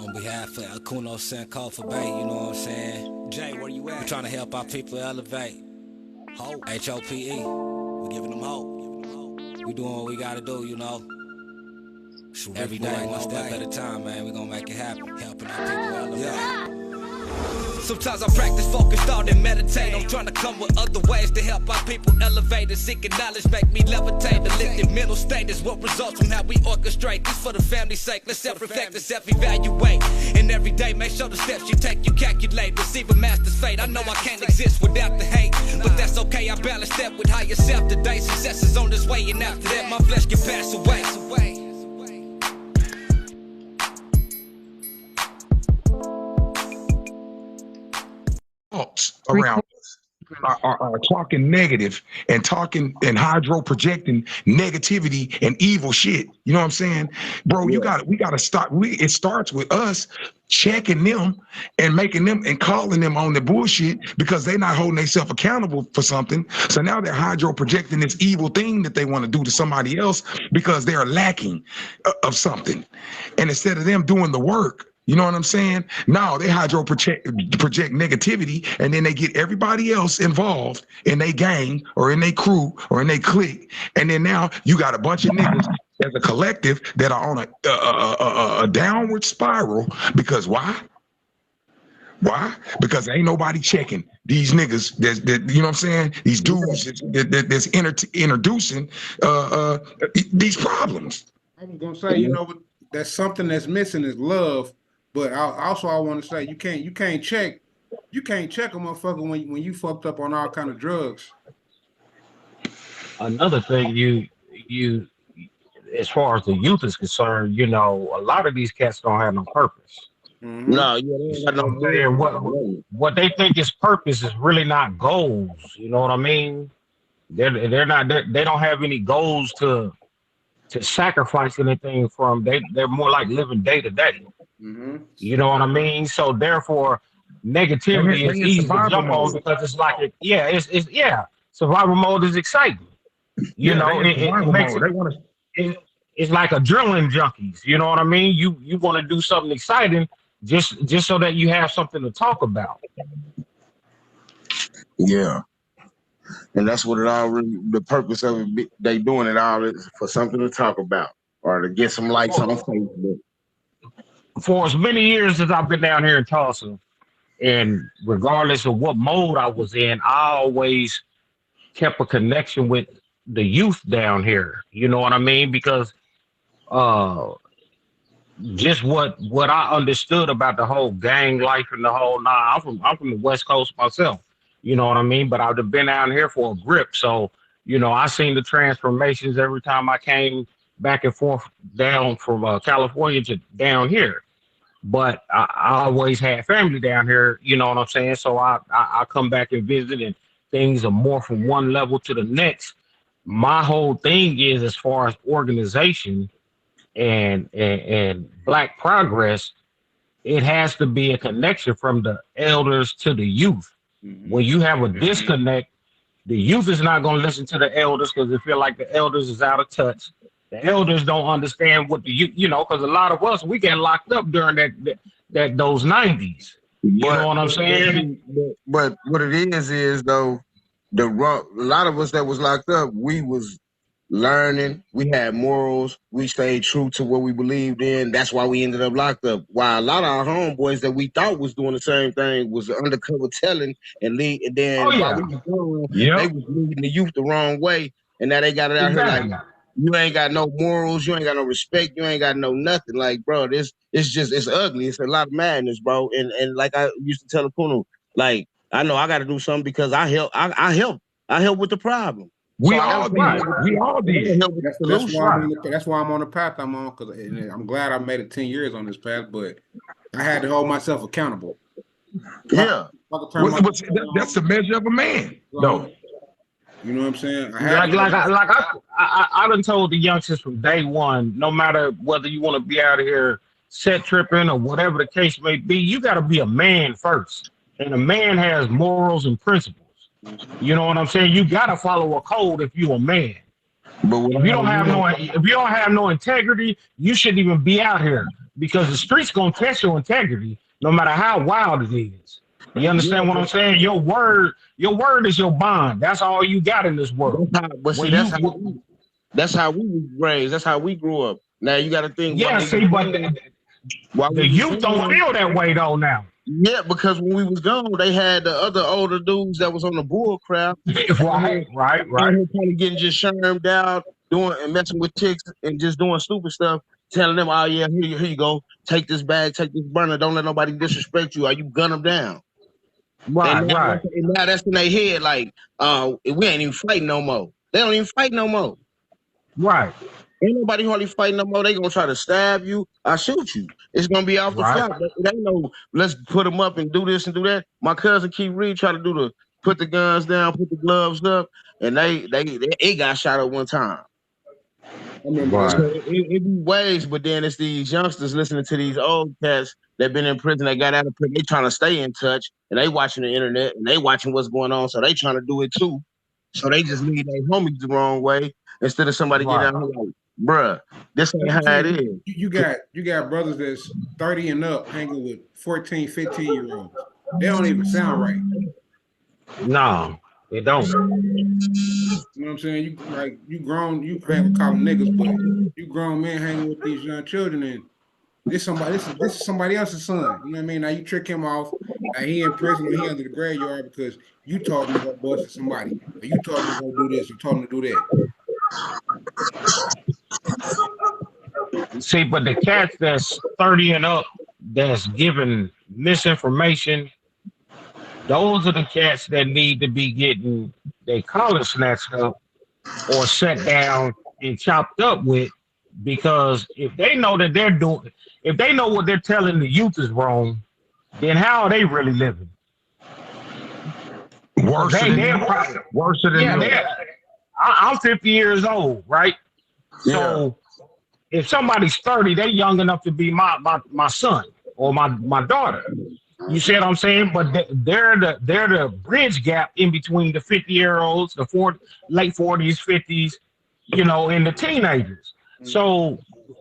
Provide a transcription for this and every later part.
On behalf of Akuno Senko for Bay, you know what I'm saying? Jay, where you at? We're trying to help our people elevate. Hope. H-O-P-E. We're giving them hope. We doing what we gotta do, you know. Every day, one step at a time, man. We gonna make it happen. Helping our people elevate. Yeah. Sometimes I practice focus, thought, and meditate. I'm trying to come with other ways to help our people elevate and seeking knowledge, make me levitate. The lifted mental state is what results from how we orchestrate. This for the family's sake. Let's self-reflect and self-evaluate. And every day, make sure the steps you take, you calculate. Receive a master's fate. I know I can't exist without the hate, but that's okay. I balance that with higher self today. Success is on this way, and after that, my flesh can pass away. Thoughts around us are talking negative and talking and hydro projecting negativity and evil shit. You know what I'm saying, bro? We gotta start. It starts with us checking them and making them and calling them on the bullshit because they're not holding themselves accountable for something. So now they're hydro projecting this evil thing that they want to do to somebody else because they're lacking of something, and instead of them doing the work. You know what I'm saying? Now they hydro project negativity, and then they get everybody else involved in their gang or in their crew or in their clique. And then now you got a bunch of niggas as a collective that are on a downward spiral. Because why? Why? Because ain't nobody checking these niggas. You know what I'm saying? These dudes that's introducing these problems. I was gonna say, you know, that's something that's missing is love. But I want to say you can't check a motherfucker when you fucked up on all kind of drugs. Another thing, you as far as the youth is concerned, you know, a lot of these cats don't have no purpose. Mm-hmm. No, they got no what they think is purpose is really not goals. You know what I mean? They don't have any goals to sacrifice anything from. They're more like living day to day. Mm-hmm. You know what I mean? So therefore, negativity is easy to jump on because it's like it's survival mode is exciting. You know, it makes it's like adrenaline junkies. You know what I mean? You want to do something exciting just so that you have something to talk about. Yeah. And that's what it all really, the purpose of it, they doing it all is for something to talk about or to get some likes on Facebook. For as many years as I've been down here in Tulsa, and regardless of what mode I was in, I always kept a connection with the youth down here. You know what I mean? Because just what I understood about the whole gang life and the whole I'm from the West Coast myself. You know what I mean? But I've been down here for a grip. So, you know, I seen the transformations every time I came back and forth down from California to down here. But I always had family down here, you know what I'm saying? So I come back and visit, and things are more from one level to the next. My whole thing is, as far as organization and Black progress, it has to be a connection from the elders to the youth. When you have a disconnect, the youth is not going to listen to the elders because they feel like the elders is out of touch. The elders don't understand what the youth, you know, because a lot of us, we got locked up during those 90s. You know what I'm saying? But what it is though, a lot of us that was locked up, we was learning, we had morals, we stayed true to what we believed in. That's why we ended up locked up. While a lot of our homeboys that we thought was doing the same thing was undercover telling and then while we was going, they was leading the youth the wrong way, and now they got it out here like, you ain't got no morals, you ain't got no respect, you ain't got no nothing. Like, bro, it's ugly. It's a lot of madness, bro. And like I used to tell Akuno, like, I know I got to do something because I help with the problem. We all did. That's why I'm on the path I'm on, because I'm glad I made it 10 years on this path, but I had to hold myself accountable. Yeah. That's the measure of a man. No. You know what I'm saying? I done told the youngsters from day one, no matter whether you want to be out of here set tripping or whatever the case may be, you got to be a man first. And a man has morals and principles. You know what I'm saying? You got to follow a code if you're a man. But if you don't have no integrity, you shouldn't even be out here. because the streets gonna test your integrity no matter how wild it is. You Yeah, understand what I'm saying? Your word is your bond. That's all you got in this world. that's how, but see, When you, that's how we was raised. That's how we grew up. Now you got to think yeah, see, but while we the was youth don't young. feel that way though now. Yeah, because when we was young, they had the other older dudes that was on the bull crap Right, right, out right, here kind of getting just shermed out, doing and messing with chicks and just doing stupid stuff, telling them, "Oh yeah, here you go, take this bag, take this burner, don't let nobody disrespect you, or you gun them down." And right, right, now that's in their head, like, we ain't even fighting no more. They don't even fight no more. right, Ain't nobody hardly fighting no more. They gonna try to stab you or shoot you. It's gonna be off the right. flap. They know. Let's put them up and do this and do that. My cousin Keith Reed tried to do the put the guns down, put the gloves up, and it got shot at one time. I remember Right. that. So it be ways, but then it's these youngsters listening to these old cats that been in prison, they got out of prison, they trying to stay in touch, and they watching the internet and they watching what's going on, so they trying to do it too. So they just lead their homies the wrong way instead of somebody getting Right. out here like, bruh, this ain't I'm how it saying, is. you got brothers that's 30 and up hanging with 14, 15-year-olds. They don't even sound right. No, they don't. You know what I'm saying? You grown, you hang with calling niggas, but you grown men hanging with these young children, and this is somebody else's son. You know what I mean? Now you trick him off. Now he in prison or he under the graveyard because you told him to go bust somebody, or you told him to go do this, or told him to do that. See, but the cats that's 30 and up that's giving misinformation, those are the cats that need to be getting their collar snatched up or set down and chopped up with, because if they know that they're doing, if they know what they're telling the youth is wrong, then how are they really living? Worse than They're them. Worse than yeah, them. I'm 50 years old, right? So if somebody's 30, they're young enough to be my son or my daughter. You see what I'm saying? But they're the bridge gap in between the 50-year-olds, the late 40s, 50s, and the teenagers. So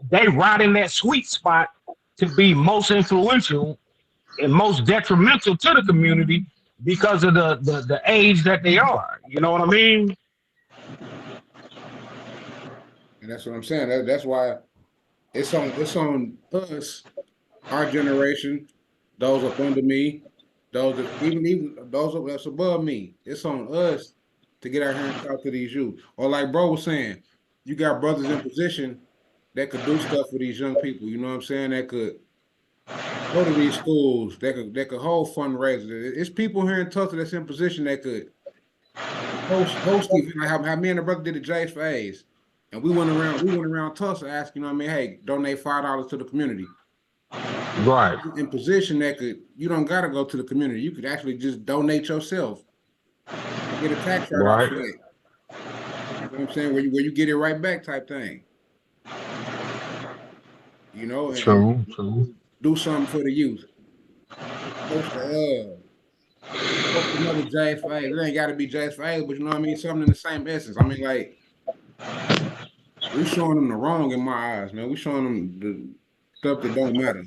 they right in that sweet spot to be most influential and most detrimental to the community because of the age that they are. You know what I mean? And that's what I'm saying. That's why it's on us, our generation, those up under me, those that, even those that's above me. It's on us to get out here and talk to these youth. Or like bro was saying, you got brothers in position that could do stuff for these young people. You know what I'm saying? That could go to these schools. That could hold fundraisers. It's people here in Tulsa that's in position that could host events. Like how me and the brother did the J's for A's. And we went around Tulsa asking, you know what I mean, hey, donate $5 to the community. Right. In position that you don't gotta go to the community. You could actually just donate yourself. Get a tax write-off for that. You know what I'm saying? Where you get it right back type thing. You know, and True. do something for the youth. Post another J's for A's. It ain't gotta be J's for A's, but you know what I mean? Something in the same essence. I mean, like, we showing them the wrong in my eyes, man. We showing them the stuff that don't matter.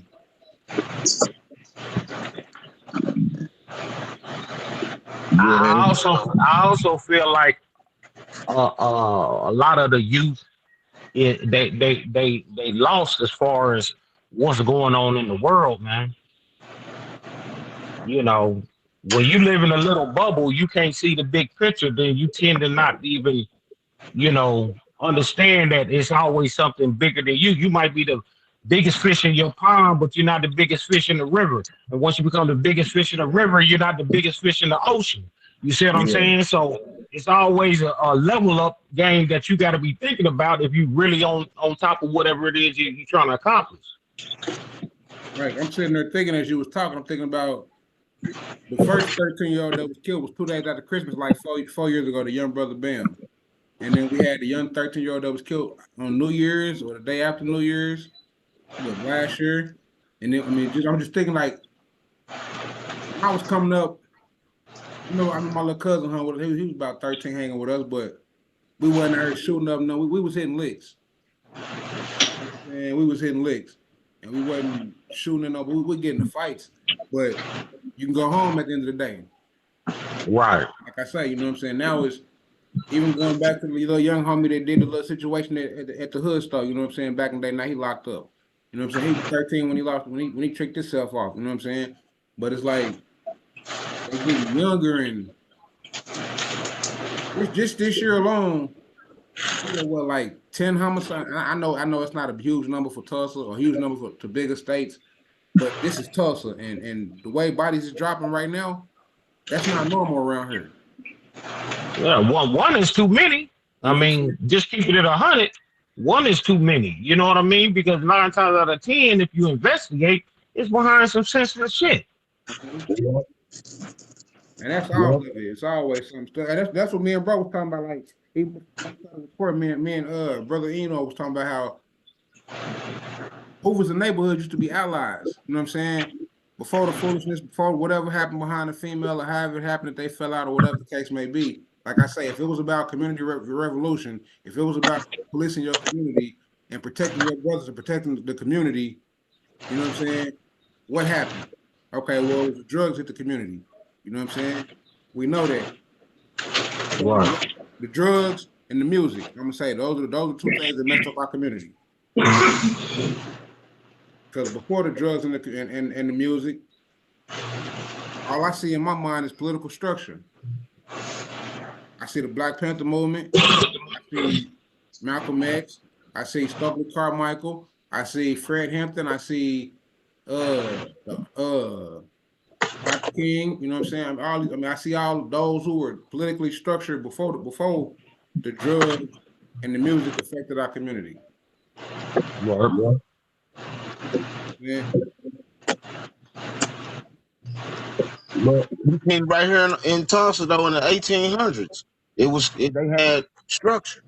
I also feel like a lot of the youth, they lost as far as what's going on in the world, man. You know, when you live in a little bubble, you can't see the big picture. Then you tend to not even, understand that it's always something bigger than you. You might be the biggest fish in your pond, but you're not the biggest fish in the river. And once you become the biggest fish in the river, you're not the biggest fish in the ocean. You see what I'm saying? So it's always a level up game that you got to be thinking about if you really on top of whatever it is you're trying to accomplish. Right. I'm sitting there thinking as you was talking, I'm thinking about the first 13-year-old that was killed was 2 days after Christmas, like 4 years ago, the young brother Bam. And then we had the young 13-year-old that was killed on New Year's or the day after New Year's, last year. And then, I mean, I'm just thinking like, I was coming up, I know my little cousin, he was about 13 hanging with us, but we wasn't there shooting up. No, we was hitting licks. And we was hitting licks. and we wasn't shooting no, we were getting the fights, but you can go home at the end of the day. Right. Like I say, you know what I'm saying? Now it's even going back to the little young homie that did the little situation at the hood store, you know what I'm saying? Back in the day, now he locked up. You know what I'm saying? He was 13 when he tricked himself off, you know what I'm saying? But it's like they getting younger, and it's just this year alone, you know what, like 10 homicides. I know it's not a huge number for Tulsa or a huge number to bigger states, but this is Tulsa, and the way bodies is dropping right now, that's not normal around here. Yeah, one is too many. You know I mean, just keeping it 100, one is too many. You know what I mean? Because 9 times out of 10, if you investigate, it's behind some senseless shit. And that's all of it. It's always some stuff. And that's what me and bro was talking about. Like before me and brother Eno was talking about how Hoover's the neighborhood used to be allies. You know what I'm saying? Before the foolishness, before whatever happened behind the female, or however it happened that they fell out, or whatever the case may be. Like I say, if it was about community revolution, if it was about policing your community and protecting your brothers and protecting the community, you know what I'm saying? What happened? Okay, well, the drugs hit the community. You know what I'm saying? We know that. Right. The drugs and the music. I'm gonna say those are two things that messed up our community. Because before the drugs and the music, all I see in my mind is political structure. I see the Black Panther movement. I see Malcolm X. I see Stokely Carmichael. I see Fred Hampton. I see Dr. King. You know what I'm saying? I see all those who were politically structured before the drugs and the music affected our community. Right. Yeah. But you came right here in Tulsa though in the 1800s. They had structure.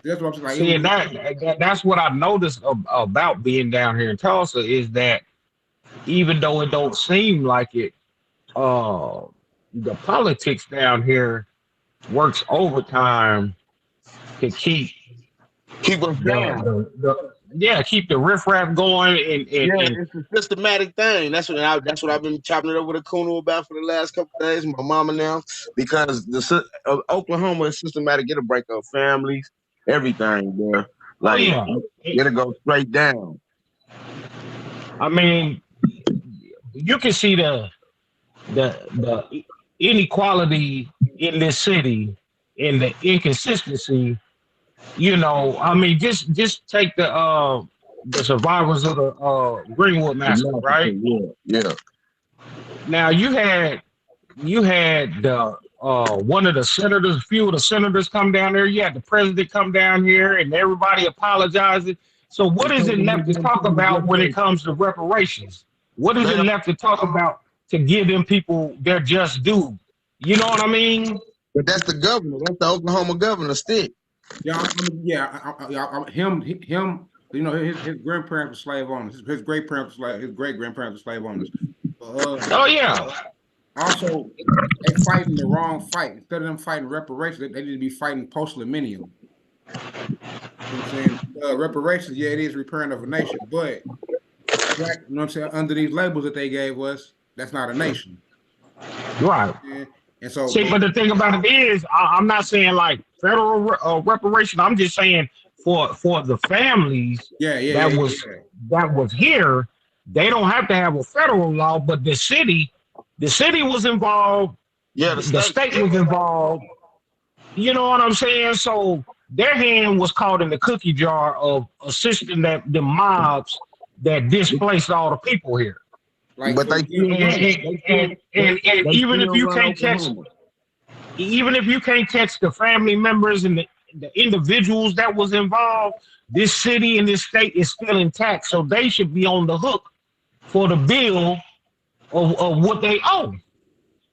That's what I'm saying. See, that's what I noticed about being down here in Tulsa is that even though it don't seem like it, the politics down here works overtime to keep us down. keep the riffraff going and it's a systematic thing. That's what I've been chopping it up with a Kuno about for the last couple of days. My mama now, because Oklahoma is systematic. It'll break up families, everything, bro. Like it'll go straight down. I mean, you can see the inequality in this city and the inconsistency. You know, I mean, just take the survivors of the Greenwood massacre, right? Yeah. Now you had the one of the senators, a few of the senators come down there. You had the president come down here, and everybody apologizing. So what is it left to talk about when it comes to reparations? What is it left to talk about to give them people their just due? You know what I mean? But that's the governor. That's the Oklahoma governor stick. Yeah, him. You know, his grandparents were slave owners. His great grandparents were slave owners. Oh yeah. Also, they fighting the wrong fight. Instead of them fighting reparations, they need to be fighting post-millennium. You know what I'm saying? Reparations, yeah, it is repairing of a nation, but you know what I'm saying? Under these labels that they gave us, that's not a nation. Right. And so, but the thing about it is, I'm not saying like federal reparation. I'm just saying for the families that was here, they don't have to have a federal law, but the city was involved. Yeah, the state was involved. You know what I'm saying? So their hand was caught in the cookie jar of assisting the mobs that displaced all the people here. Like, but and even if you can't catch the family members and the individuals that was involved, this city and this state is still intact. So they should be on the hook for the bill of what they owe.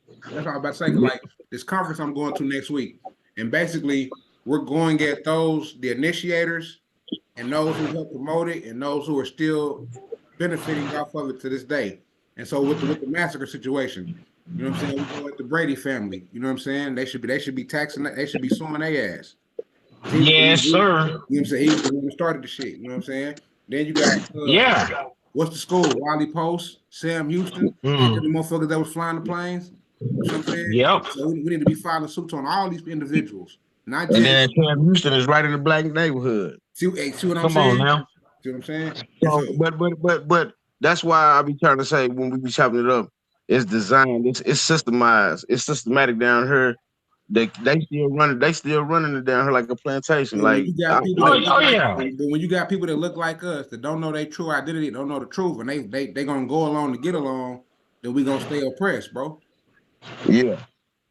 That's what I was about to say. Like this conference I'm going to next week, and basically we're going at the initiators and those who helped promote it and those who are still benefiting off of it to this day. And so with the massacre situation, you know what I'm saying? We go at the Brady family. You know what I'm saying? They should be taxing. They should be suing their ass. Yes, sir. You know what I'm saying? He was the one who started the shit. You know what I'm saying? Then you got Yeah. what's the school? Wiley Post, Sam Houston, ain't them the motherfuckers that was flying the planes? You know what I'm saying? Yep. So we need to be filing suits on all these individuals, not And just then Cam Houston is right in the black neighborhood. see what I'm Come on saying? now. See what I'm saying? So, but that's why I be trying to say when we be chopping it up, it's designed, it's systemized, it's systematic down here. They still running it down here like a plantation. But when Like you got people that look like, yeah. but when you got people that look like us that don't know their true identity, don't know the truth, and they gonna go along to get along, then we gonna stay oppressed, bro. yeah,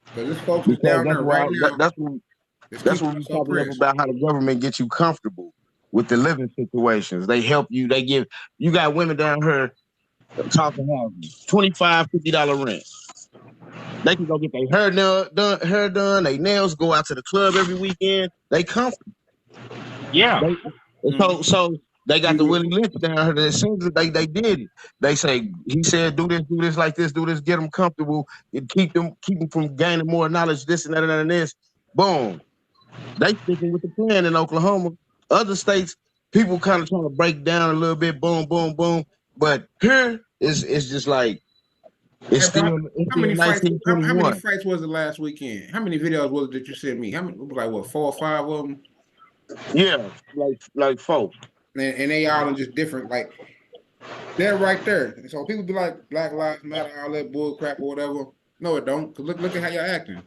Because this folks is because down there right now. that's Keeping what we us talking up oppressed. about how the government gets you comfortable with the living situations. They help you. They give you got women down here talking houses, $25, $50 rent. They can go get their hair done, their nails, go out to the club every weekend. They comfortable. Yeah. So they got the Willie Lynch down here. That as soon as they did it, they say he said do this like this, do this, get them comfortable, and keep them from gaining more knowledge, this and that and this. Boom. They sticking with the plan in Oklahoma. Other states, people kind of trying to break down a little bit, boom, boom, boom. But here it's just like it's Hey, bro, still how many fights? How many 1921. fights was it last weekend? How many videos was it that you sent me? How many? It was like what, 4 or 5 of them, Yeah, like folks. and they all in just different. Like they're right there. And so people be like, Black Lives Matter, all that bull crap or whatever. No, it don't. Cause look at how y'all acting.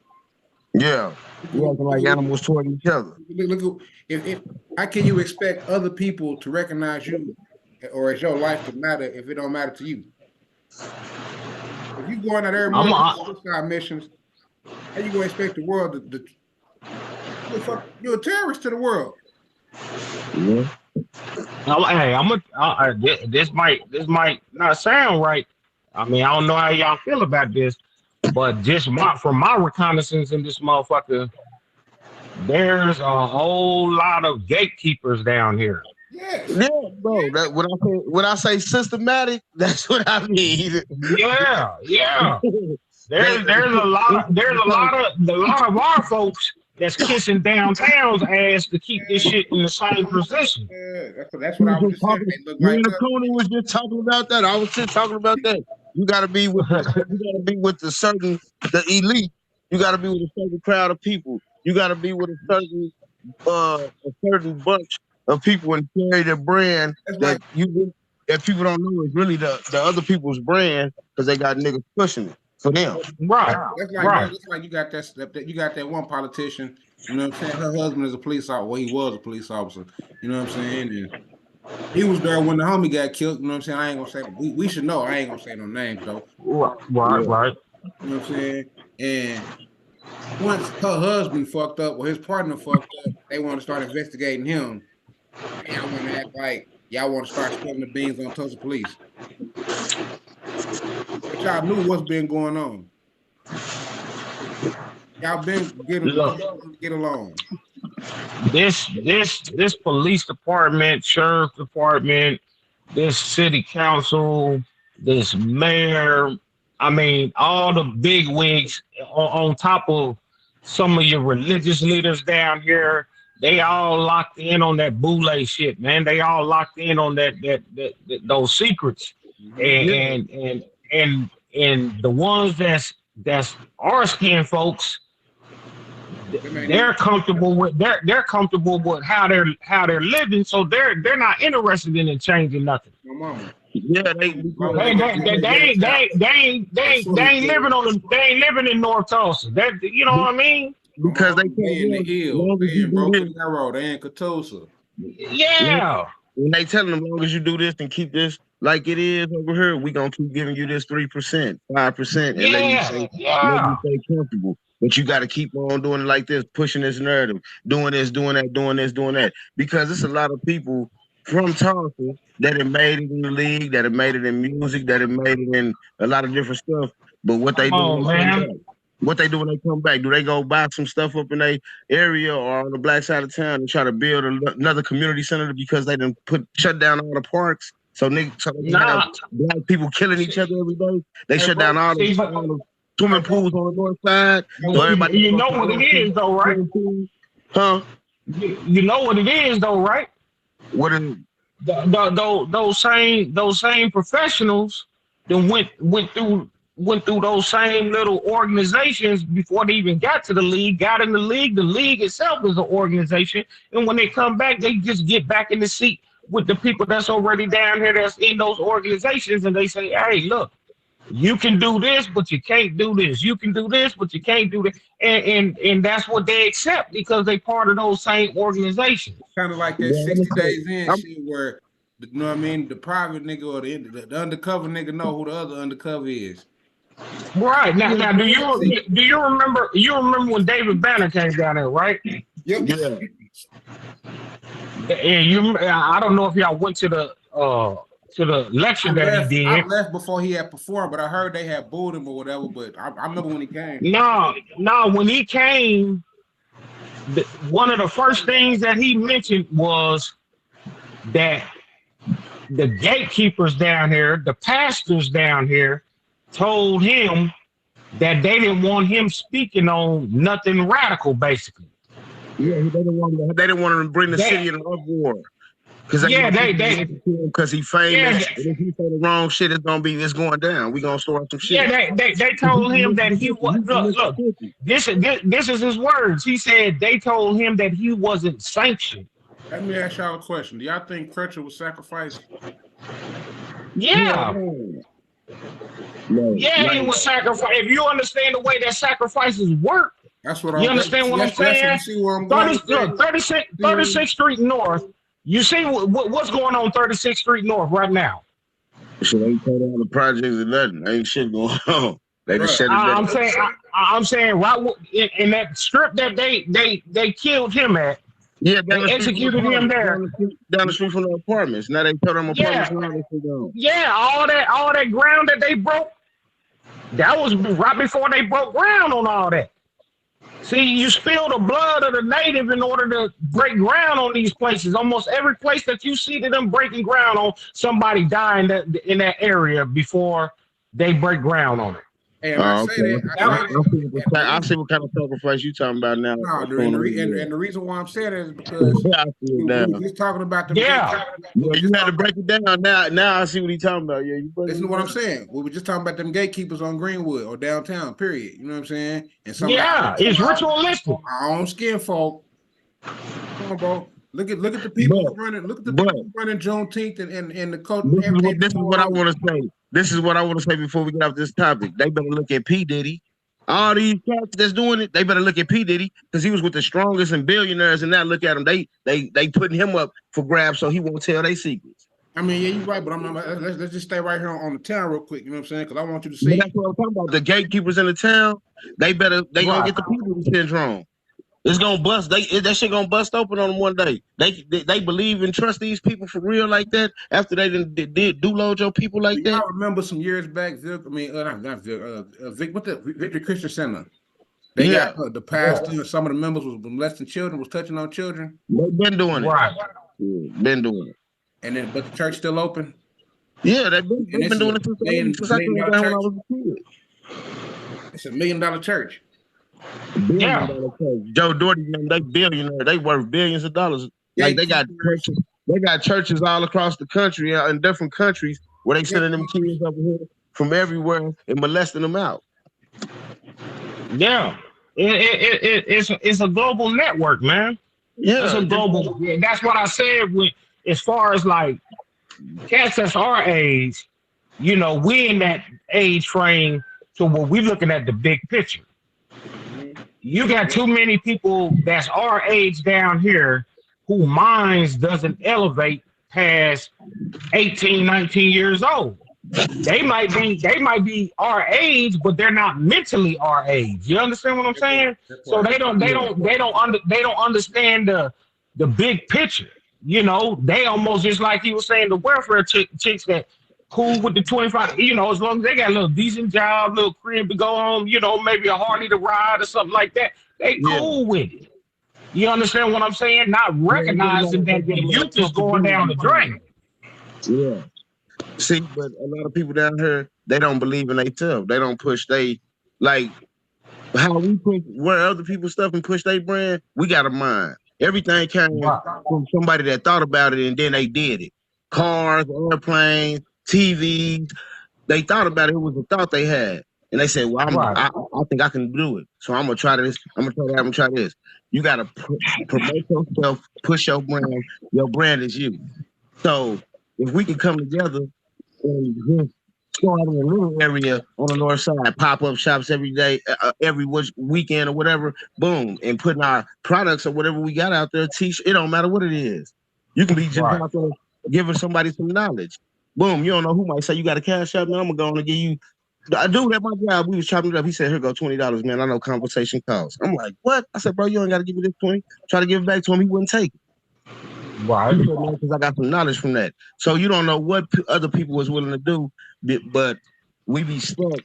Yeah, we acting like animals toward each other. Look, if how can you expect other people to recognize you or as your life to matter if it don't matter to you? If you going out every month on suicide missions, how you gonna expect the world to you're a terrorist to the world? Yeah. Hey, this might not sound right. I mean, I don't know how y'all feel about this, but just from my reconnaissance in this motherfucker, there's a whole lot of gatekeepers down here. Yes. Yeah, bro. That when I say systematic, that's what I mean. Yeah. There's a lot of our folks that's kissing downtown's ass to keep this shit in the same position. Yeah, that's what I was just saying. They look Me like and the us. Coney was just talking about that. I was just talking about that. You gotta be with the elite. You gotta be with a certain crowd of people. You gotta be with a certain bunch of people and carry the brand That's that like that people don't know is really the other people's brand because they got niggas pushing it for them. Right. that's like you got that one politician. You know what I'm saying? Her husband is a police officer. Well, he was a police officer. You know what I'm saying? And he was there when the homie got killed. You know what I'm saying? I ain't gonna say we should know. I ain't gonna say no names though. Right. You know what I'm saying? And once her husband fucked up or his partner fucked up, they want to start investigating him. And y'all want to act like y'all want to start spilling the beans on Tulsa police. But y'all knew what's been going on. Y'all been getting to get along. This police department, sheriff department, this city council, this mayor, I mean, all the big wigs on top of some of your religious leaders down here, they all locked in on that boule shit, man. They all locked in on that those secrets. And the ones that's our skin folks, they're comfortable with how they're living, so they're not interested in changing nothing. My mama. Yeah, They ain't living in North Tulsa. That, you know what I mean? because they They in the hills. They in Broken Arrow. They in Catoosa. Yeah. When they telling them, as long as you do this and keep this like it is over here, we gonna keep giving you this 3%, 5%, and let you stay comfortable. But you got to keep on doing it like this, pushing this narrative, doing this, doing that, doing this, doing that. Because it's a lot of people from Tulsa that have made it in the league, that have made it in music, that have made it in a lot of different stuff. But what they do, what they do when they come back, do they go buy some stuff up in their area or on the black side of town and try to build another community center because they done shut down all the parks? So they have black people killing each other every day. They shut down all the swimming pools on the north side. So everybody, you know what it is, though, right? Huh? You know what it is though, right? What is Those same professionals that went through those same little organizations before they even got to the league, got in the league. The league itself is an organization, and when they come back, they just get back in the seat with the people that's already down here that's in those organizations, and they say, "Hey, look, you can do this, but you can't do this. You can do this, but you can't do this," and that's what they accept because they part of those same organizations. Kind of like that 60 days in shit where, you know what I mean, the private nigga or the undercover nigga know who the other undercover is. Right now, do you remember? You remember when David Banner came down there, right? Yep. yeah. And I don't know if y'all went to the lecture that he I did. left before he had performed, but I heard they had booed him or whatever. But I remember when he came. No, when he came, one of the first things that he mentioned was that the gatekeepers down here, the pastors down here, told him that they didn't want him speaking on nothing radical, basically. Yeah, they didn't want to bring the city in an uproar. Because because he famous. And if he say the wrong shit, it's going down. We gonna start some shit. Yeah, they told him that he was look. This is his words. He said they told him that he wasn't sanctioned. Let me ask y'all a question. Do y'all think Crutcher was sacrificed? Yeah. No, he was sacrificed. If you understand the way that sacrifices work, that's what you understand what I'm saying? 36th Street North. You see what's going on 36th Street North right now? Shit ain't cut down the projects or nothing. Ain't shit going on. They just shut it down. I'm saying right in that strip that they killed him at. Yeah, they executed him there. Down the street from the apartments. Now they tell them apartments. Yeah, all that ground that they broke, that was right before they broke ground on all that. See, you spill the blood of the native in order to break ground on these places. Almost every place that you see them breaking ground on, somebody died in that area before they break ground on it. Hey, I see what kind of sacrifice you talking about now. No, and the reason why I'm saying that is because we were just talking about the you had to break it down. Now I see what he's talking about. Yeah, listen to what I'm saying. We were just talking about them gatekeepers on Greenwood or downtown. Period. You know what I'm saying? And it's ritualistic. Our own skin folk. Come on, bro. Look at the people running. Look at the people running Juneteenth and the coach. This is what I want to say. This is what I want to say before we get off this topic. They better look at P. Diddy. All these cats that's doing it, they better look at P. Diddy because he was with the strongest and billionaires, and now look at him. They putting him up for grabs so he won't tell their secrets. I mean, yeah, you're right, but let's just stay right here on the town real quick. You know what I'm saying? Because I want you to see. That's what I'm talking about. The gatekeepers in the town, they gonna get the P. Diddy syndrome. It's gonna bust. That shit gonna bust open on them one day. They believe and trust these people for real like that after they did load your people like that. I remember some years back. Victory Christian Center. They got the pastor. Some of the members was molesting children, was touching on children. They've been doing it. Right. Yeah, been doing it. And then, but the church still open. Yeah, they've been doing it since I was a kid. It's $1 million church. Joe Doherty, they billionaire. They worth billions of dollars. Like they got churches all across the country in different countries where they sending them kids over here from everywhere and molesting them out. Yeah, it's a global network, man. Yeah, it's a global. That's what I said. As far as like cats that's our age, you know, we in that age frame. So when we looking at the big picture. You got too many people that's our age down here who minds doesn't elevate past 18, 19 years old. They might be our age, but they're not mentally our age. You understand what I'm saying? So they don't understand the big picture. You know, they almost just like he was saying, the welfare chicks that cool with the 25, you know, as long as they got a little decent job, little crib to go home, you know, maybe a Harley to ride or something like that. They cool with it. You understand what I'm saying? Not recognizing that the youth is going down the drain. Yeah. See, but a lot of people down here, they don't believe in themselves. They don't push like how we push where other people's stuff and push their brand, we got a mind. Everything came from somebody that thought about it and then they did it. Cars, airplanes, TVs. They thought about it. It was a thought they had. And they said, well, I think I can do it. So I'm going to try this. I'm going to try that. I'm going to try this. You got to promote yourself, push your brand. Your brand is you. So if we can come together and just start in a little area on the north side, pop-up shops every day, every weekend or whatever, boom, and putting our products or whatever we got out there, it don't matter what it is. You can be just out there giving somebody some knowledge. Boom, you don't know who might say you got a cash out, man. I'm going to give you. A dude at my job, we was chopping it up. He said, here go $20, man. I know conversation costs. I'm like, what? I said, bro, you ain't got to give me this 20. Try to give it back to him. He wouldn't take it. Right. Because I got some knowledge from that. So you don't know what other people was willing to do, but we be stuck.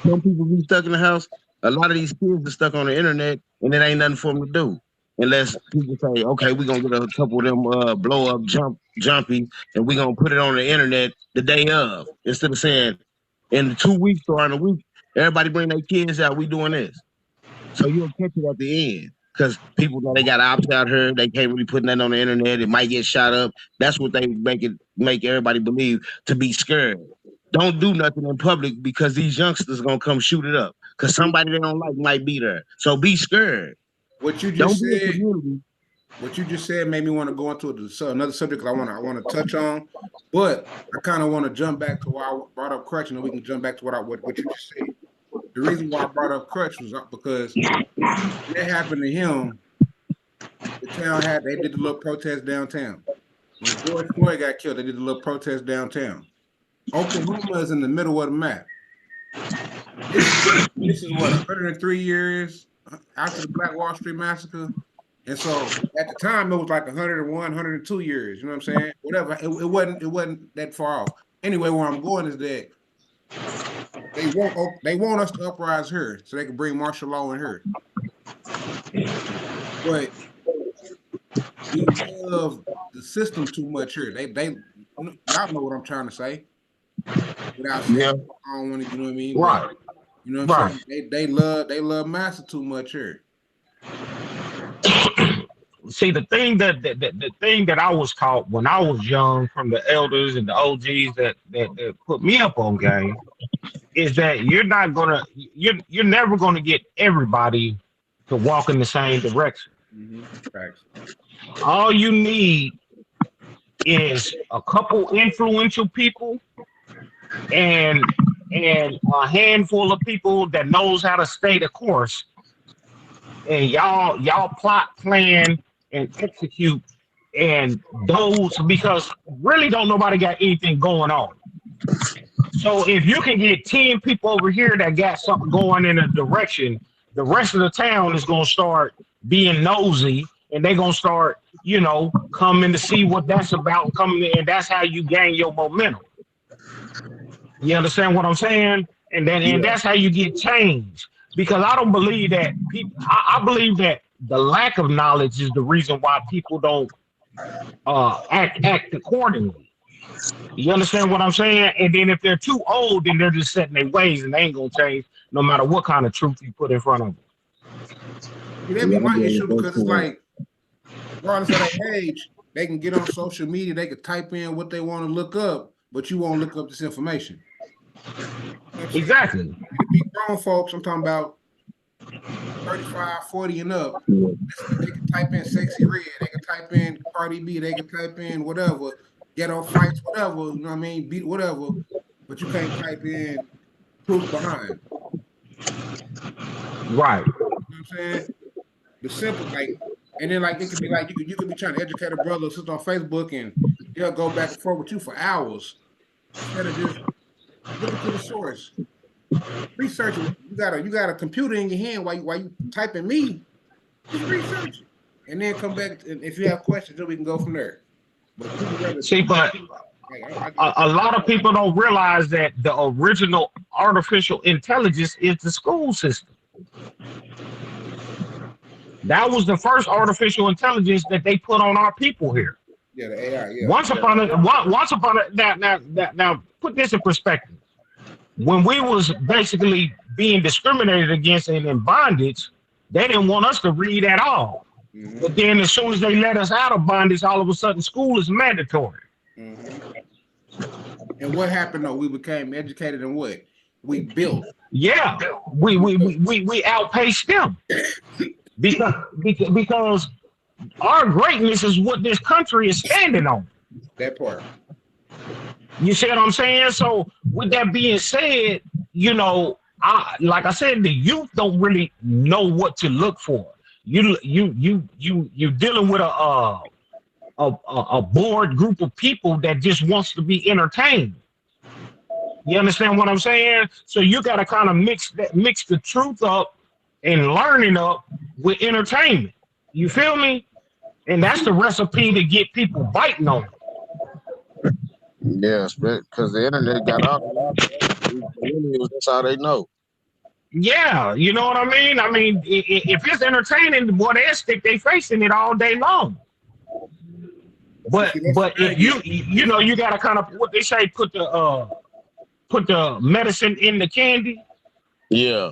Some people be stuck in the house. A lot of these kids are stuck on the internet, and it ain't nothing for them to do. Unless people say, okay, we're going to get a couple of them blow up jumpy, and we're going to put it on the internet the day of. Instead of saying, in 2 weeks or in a week, everybody bring their kids out, we doing this. So you'll catch it at the end. Because people know they got opt out here, they can't really put nothing on the internet. It might get shot up. That's what they make everybody believe, to be scared. Don't do nothing in public because these youngsters gonna come shoot it up. Because somebody they don't like might be there. So be scared. What you just said made me want to go into another subject I want to touch on, but I kind of want to jump back to why I brought up Crutch, and then we can jump back to what you just said. The reason why I brought up Crutch was because that happened to him. The town they did the little protest downtown. When George Floyd got killed, they did the little protest downtown. Oklahoma is in the middle of the map. This is what, 103 years after the Black Wall Street Massacre? And so at the time it was like 101, 102 years, you know what I'm saying? Whatever. It wasn't that far off. Anyway, where I'm going is that they want us to uprise here so they can bring martial law in here. But we love the system too much here. Y'all know what I'm trying to say. Without saying, I don't want to, you know what I mean? Right. But, you know what I'm saying? They love massa too much here. See, the thing that I was taught when I was young from the elders and the OGs that put me up on game is that you're never gonna get everybody to walk in the same direction. Mm-hmm. All you need is a couple influential people and a handful of people that knows how to stay the course, and y'all plot, plan, and execute, and those, because really don't nobody got anything going on. So if you can get 10 people over here that got something going in a direction, the rest of the town is gonna start being nosy, and they're gonna start, coming to see what that's about, and that's how you gain your momentum. You understand what I'm saying? And that's how you get change. Because I don't believe that people. I believe that the lack of knowledge is the reason why people don't act accordingly. You understand what I'm saying? And then if they're too old, then they're just set in their ways, and they ain't gonna change no matter what kind of truth you put in front of them. That'd be my issue, because it's like, regardless of their age, they can get on social media, they can type in what they want to look up, but you won't look up this information. Exactly. Be grown folks, I'm talking about 35, 40 and up. They can type in Sexy Red, they can type in Cardi B, they can type in whatever, ghetto fights, whatever, you know what I mean, beat whatever, but you can't type in proof behind. Right. You know what I'm saying? The simple, and then it could be like you could be trying to educate a brother or sister on Facebook, and they'll go back and forth with you for hours instead of just looking to the source. Research it. You got a computer in your hand while you typing me. Just research it, and then come back. And if you have questions, then we can go from there. But a lot of people don't realize that the original artificial intelligence is the school system. That was the first artificial intelligence that they put on our people here. Yeah, the AI. Yeah. Once upon a now put this in perspective. When we was basically being discriminated against and in bondage, they didn't want us to read at all. But then as soon as they let us out of bondage, all of a sudden school is mandatory. And what happened though? We became educated in what? We built. Yeah, we outpaced them because our greatness is what this country is standing on. That part. You see what I'm saying? So with that being said, you know, like I said, the youth don't really know what to look for. You dealing with a bored group of people that just wants to be entertained. You understand what I'm saying? So you got to kind of mix the truth up and learning up with entertainment. You feel me? And that's the recipe to get people biting on it. Yes, because the internet got out. That's all they know. Yeah, you know what I mean? I mean, if it's entertaining, boy, they'll stick their face in it all day long. But if you know, you got to kind of, what they say, put the medicine in the candy. Yeah.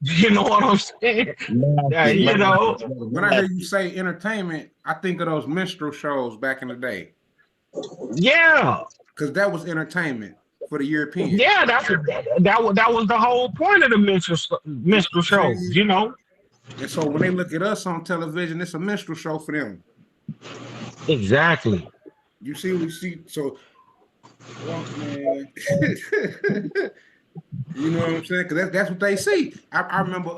You know what I'm saying? You know. When I hear you say entertainment, I think of those minstrel shows back in the day. Yeah. Because that was entertainment for the Europeans. Yeah, that was the whole point of the minstrel shows, you know. And so when they look at us on television, it's a minstrel show for them. Exactly. You see, we see. So, man. You know what I'm saying? Because that's what they see. I remember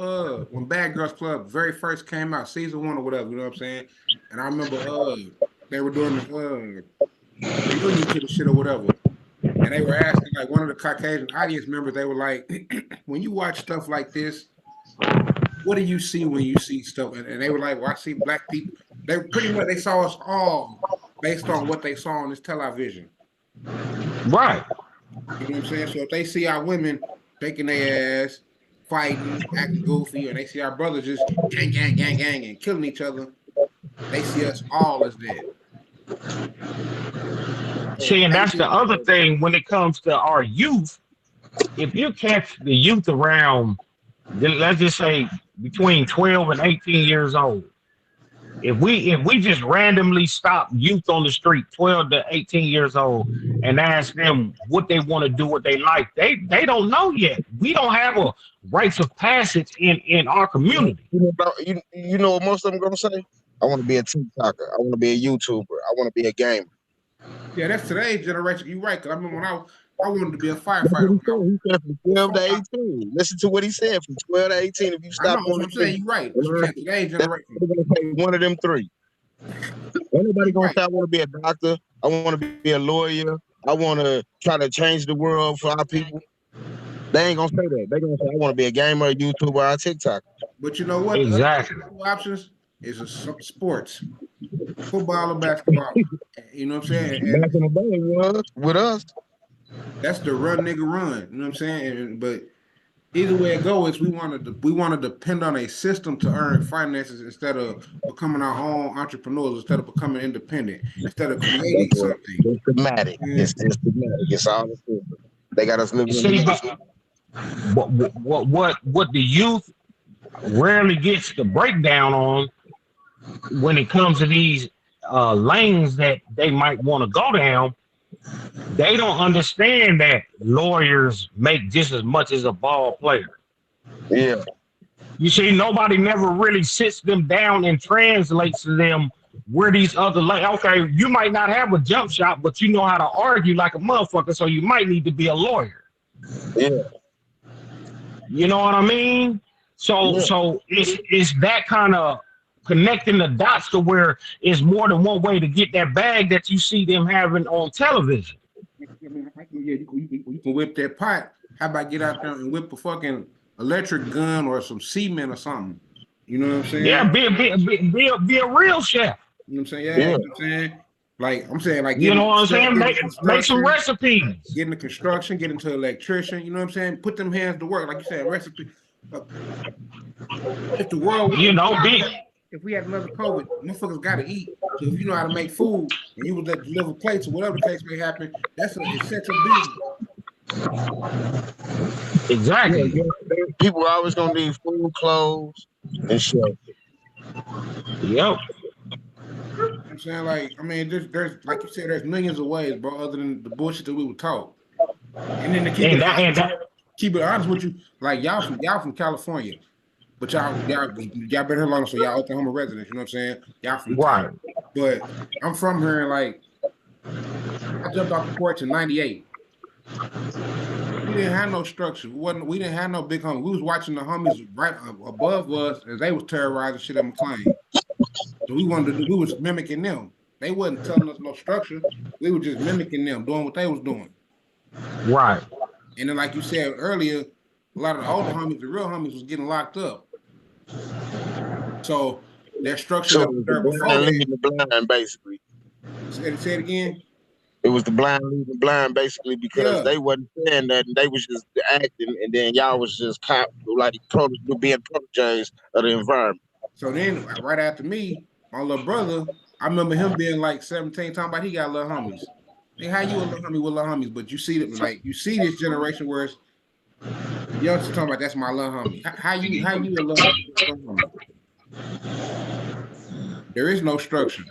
when Bad Girls Club very first came out, season 1 or whatever, you know what I'm saying? And I remember they were doing the reunion to the shit or whatever. And they were asking, like, one of the Caucasian audience members, they were like, when you watch stuff like this, what do you see when you see stuff? And they were like, well, I see black people. They pretty much, they saw us all based on what they saw on this television. Right. You know what I'm saying? So if they see our women taking their ass, fighting, acting goofy, and they see our brothers just gang, and killing each other, they see us all as dead. See, and that's the other thing when it comes to our youth. If you catch the youth around, let's just say between 12 and 18 years old, if we just randomly stop youth on the street, 12 to 18 years old, and ask them what they want to do, what they like, they don't know yet. We don't have a rites of passage in our community. You know what most of them gonna say? I want to be a TikToker. I want to be a YouTuber. I want to be a gamer. Yeah, that's today's generation. You're right. Because I remember when I wanted to be a firefighter. He said from 12 to 18. Listen to what he said. From 12 to 18, if you stop on I'm saying, you're right. Today's generation. One of them three. Anybody gonna say I want to be a doctor? I want to be a lawyer. I want to try to change the world for our people. They ain't gonna say that. They gonna say I want to be a gamer, a YouTuber, or a TikToker. But you know what? Exactly. The other options is sports, football or basketball. You know what I'm saying? And back in the day, it was with us. That's the run, nigga, run. You know what I'm saying? But either way it goes, we want to depend on a system to earn finances instead of becoming our own entrepreneurs, instead of becoming independent, instead of creating something. It's systematic. Yeah. It's systematic. It's all the system. They got us living. See, what the youth rarely gets the breakdown on when it comes to these lanes that they might want to go down, they don't understand that lawyers make just as much as a ball player. Yeah. You see, nobody never really sits them down and translates to them where these other okay, you might not have a jump shot, but you know how to argue like a motherfucker, so you might need to be a lawyer. Yeah. You know what I mean? So it's that kind of connecting the dots to where it's more than one way to get that bag that you see them having on television. You can whip that pot. How about get out there and whip a fucking electric gun or some cement or something? You know what I'm saying? Yeah, be a real chef. You know what I'm saying? Yeah. You know what I'm saying? Like you know what I'm saying? Make some recipes. Get into construction, get into electrician. You know what I'm saying? Put them hands to work, like you said, recipe. If the world, if we had another COVID, motherfuckers got to eat. So if you know how to make food and you would deliver plates or whatever the case may happen, that's an essential business. Exactly. People are always gonna need food, clothes, and shelter. Yep. I'm saying, like, I mean, there's like you said, there's millions of ways, bro, other than the bullshit that we were taught. And then to And that keep it honest with you, like y'all from California, but y'all been here longer, so y'all Oklahoma residents. You know what I'm saying? Y'all from the top. right. But I'm from here, and like I jumped off the porch in '98. We didn't have no structure. We didn't have no big homies. We was watching the homies right above us as they was terrorizing shit at McLean. So we was mimicking them. They wasn't telling us no structure. We were just mimicking them, doing what they was doing. Right. And then, like you said earlier, a lot of the older homies, the real homies, was getting locked up. So that structure So that it was was there the before blind that. leading the blind, basically. Say it again. It was the blind leading the blind, basically, because Yeah. they wasn't saying nothing. They was just acting, and then y'all was just being proteges of the environment. So then, right after me, my little brother, I remember him being like 17, talking about he got little homies. Hey, how you a little homie with little homies? But you see that, like, you see this generation where it's youngsters talking about that's my little homie. How you a little homie? There is no structure.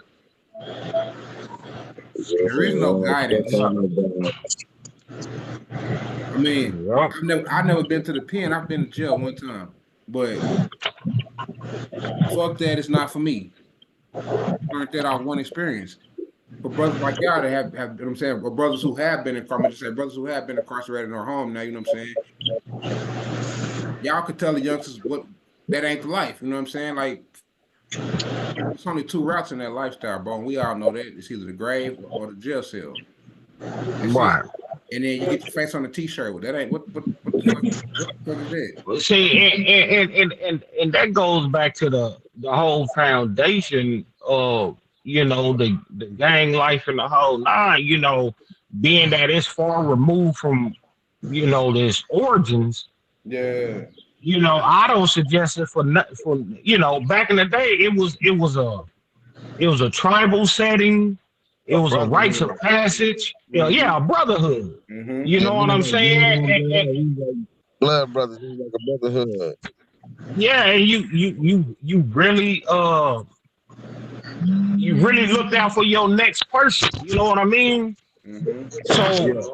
There is no guidance. I mean, Yep. I've never been to the pen. I've been to jail one time, but fuck that. It's not for me. Learned that off one experience. For brothers like y'all that have you know what I'm saying, or brothers who have been incarcerated, brothers who have been incarcerated in our home now, you know what I'm saying? Y'all could tell the youngsters what that ain't the life, you know what I'm saying? Like, there's only two routes in that lifestyle, bro. And we all know that. It's either the grave or the jail cell. That's Right. it. And then you get your face on a t-shirt. Well, that ain't what the fuck is that? See, and that goes back to the whole foundation of the gang life and the whole nine. Being that it's far removed from this origins. Yeah. I don't suggest it for back in the day it was a tribal setting. It was a rites of passage. Yeah, a brotherhood. Mm-hmm. You know what I'm saying? Blood brothers, it was like a brotherhood. Yeah, and you really looked out for your next person. You know what I mean? Mm-hmm. So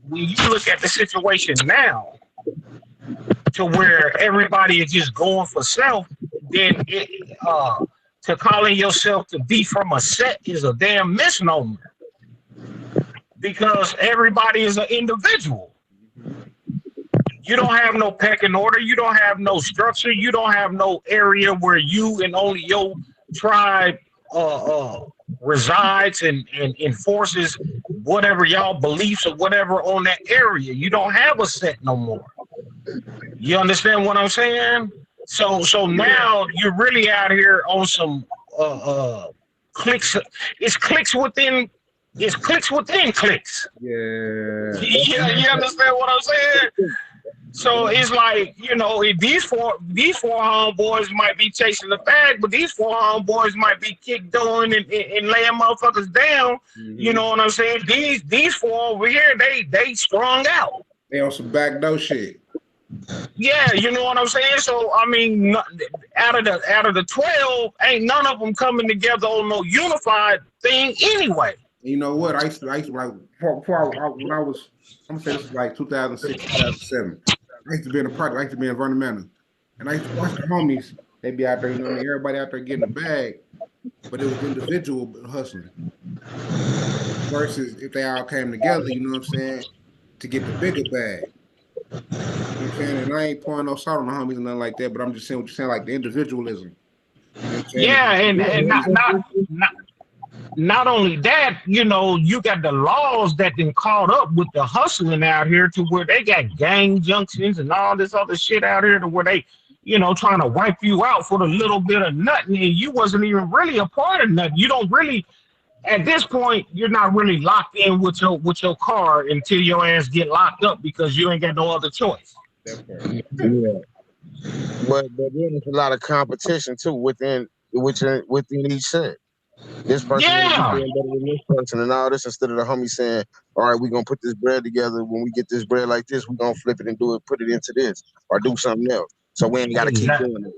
when you look at the situation now, to where everybody is just going for self, then to calling yourself to be from a set is a damn misnomer because everybody is an individual. You don't have no pecking order. You don't have no structure. You don't have no area where you and only your tribe resides and enforces whatever y'all beliefs or whatever on that area. You don't have a set no more. You understand what I'm saying? So now you're really out here on some clicks. It's clicks within. It's clicks within clicks. Yeah. You understand what I'm saying? So it's like, if these four homeboys might be chasing the bag, but these four homeboys might be kick doing and laying motherfuckers down. Mm-hmm. You know what I'm saying? These four over here, they strung out. They on some backdoor shit. Yeah, you know what I'm saying? So I mean, out of the 12, ain't none of them coming together on no unified thing anyway. You know what? I used to like when I was, I'm gonna say this is like 2006, 2007. I used to be in a project. I used to be in Vernon Manor, and I used to watch the homies. They be out there, you know what I mean? Everybody out there getting a bag, but it was individual hustling. Versus if they all came together, you know what I'm saying, to get the bigger bag. You know what I'm saying? And I ain't pouring no salt on the homies and nothing like that, but I'm just saying what you're saying, like the individualism. You know what I'm saying? Yeah, and not only that, you got the laws that been caught up with the hustling out here to where they got gang junctions and all this other shit out here to where they, trying to wipe you out for the little bit of nothing, and you wasn't even really a part of nothing. You don't really, at this point, you're not really locked in with your car until your ass get locked up because you ain't got no other choice. Yeah. But then there's a lot of competition too within each set. This person is doing better than this person and all this, instead of the homie saying, all right, we're gonna put this bread together. When we get this bread like this, we're gonna flip it and put it into this or do something else. So we ain't gotta keep doing it.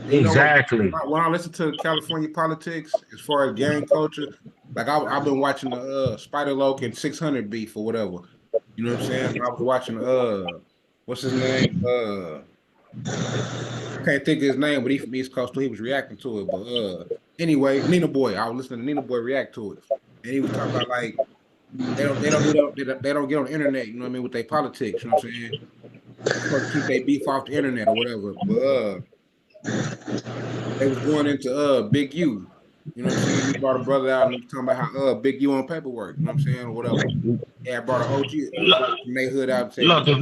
You know, Exactly. when I listen to California politics, as far as gang culture, like I've been watching the Spider Loke and 600 beef or whatever. You know what I'm saying? I was watching what's his name? I can't think of his name, but he from East Coast too. He was reacting to it. But anyway, Nina Boy. I was listening to Nina Boy react to it, and he was talking about like they don't get on the internet. You know what I mean with their politics. You know what I'm saying? They're supposed to keep their beef off the internet or whatever. But they was going into Big U. You know what I'm saying? He brought a brother out and he was talking about how Big U on paperwork. You know what I'm saying or whatever. Yeah, I brought an OG from their hood out and said, Look, if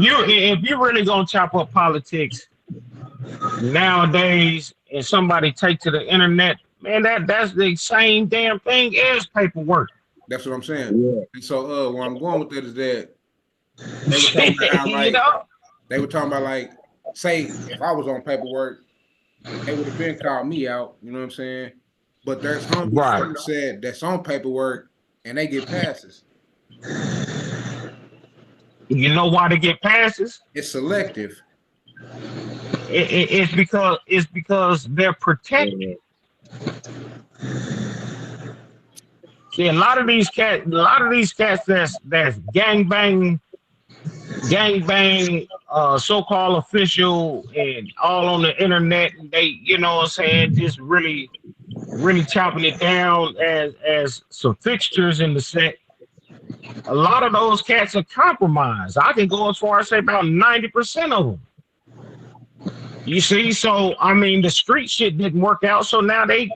you really gonna chop up politics nowadays, and somebody take to the internet, man, that's the same damn thing as paperwork. that's what I'm saying. Yeah. And so where I'm going with that is that they were talking about how You know? they were talking about like, say if I was on paperwork, they would have been called me out, you know what I'm saying? But there's hungry Right. folks said that's on paperwork and they get passes. You know why they get passes? It's selective. It's because they're protected. See, a lot of these cats that's gangbang, so-called official and all on the internet, and they, you know what I'm saying, just really chopping it down as some fixtures in the set. A lot of those cats are compromised. I can go as far as say about 90% of them. You see, so I mean, the street shit didn't work out, so now they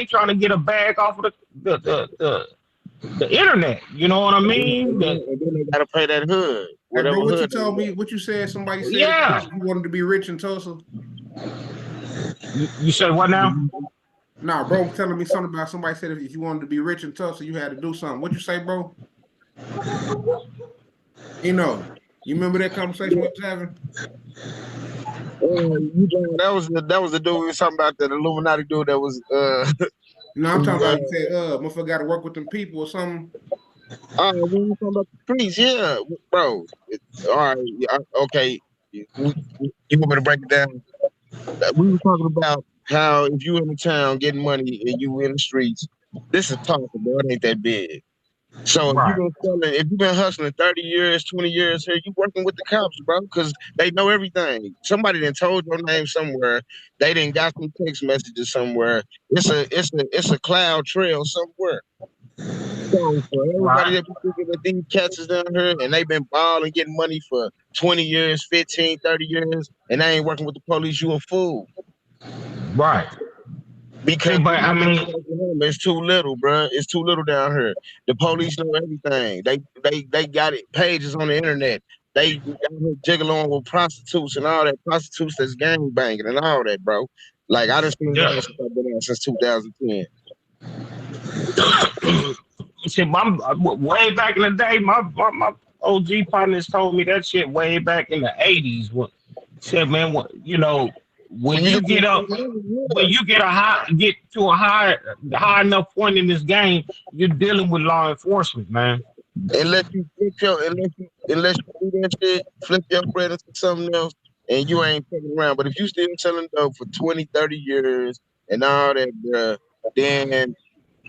trying to get a bag off of the internet. You know what I mean? And then they gotta pay that hood. Hey, bro, what you hood told me, what you said, somebody said Yeah. you wanted to be rich in Tulsa? You said what now? Nah, bro, was telling me something about somebody said if you wanted to be rich in Tulsa, you had to do something. What you say, bro? You know, you remember that conversation we was having? that was the dude we was talking about, that Illuminati dude that was No, I'm talking about you said motherfucker got to work with them people or something. we were talking about the streets, yeah, bro. All right, okay. You want me to break it down? We were talking about how if you in the town getting money and you in the streets, this is Tulsa, bro. It ain't that big. So Right. if you've been hustling 30 years, 20 years here, you working with the cops, bro, because they know everything. Somebody done told your name somewhere. They done got some text messages somewhere. It's a cloud trail somewhere. So for everybody that be thinking that these cats is down here and they've been balling, getting money for 20 years, 15, 30 years, and they ain't working with the police, you a fool. Right. Because See, but I mean, it's too little, bro. It's too little down here. The police know everything. They got it pages on the internet. They got here jiggling with prostitutes and all that. Prostitutes that's gang banging and all that, bro. Like I done seen yeah. that since I've been out since 2010. See, way back in the day, my OG partners told me that shit way back in the 80s. What said, man, what you know, when you get to a high enough point in this game, you're dealing with law enforcement, man. Unless you do that shit, flip your bread into something else, and you ain't fucking around. But if you still selling dope for 20, 30 years and all that, bruh, then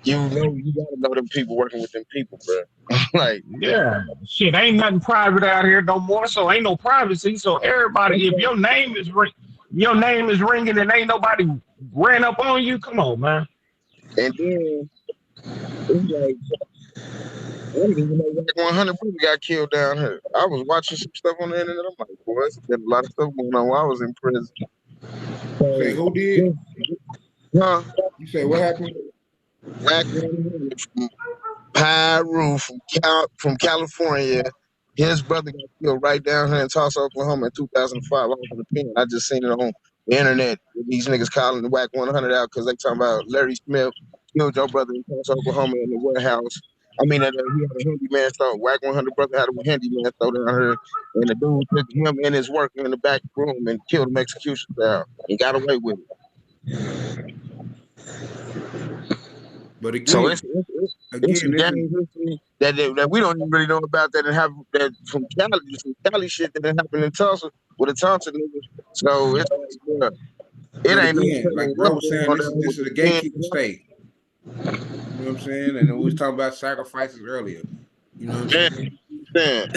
you gotta know them people working with them people, bruh. Like, Yeah, shit, ain't nothing private out here no more, so ain't no privacy. So everybody, if your name is ringing and ain't nobody ran up on you, come on, man. and then it's like, I didn't even know like 100 people got killed down here. I was watching some stuff on the internet. I'm like, boy, there's been a lot of stuff going on while I was in prison. You say who did? Huh? You say what happened? Whack 100 from Pyru from California. His brother got killed right down here in Tulsa, Oklahoma in 2005. I was in the pen. I just seen it on the internet. These niggas calling the Whack 100 out because they talking about Larry Smith killed your brother in Tulsa, Oklahoma in the warehouse. I mean, he had a handyman store. Whack 100 brother had a handyman store down here, and the dude took him and his worker in the back room and killed him execution style and got away with it. But again, So it's some gang history that we don't even really know about that have that from Cali shit that happened in Tulsa with the Thompson niggas. So it's yeah. It But ain't no again, like telling bro what's was going saying, on this is a gatekeeper state. You know what I'm saying? And we was talking about sacrifices earlier. You know what I'm saying? there.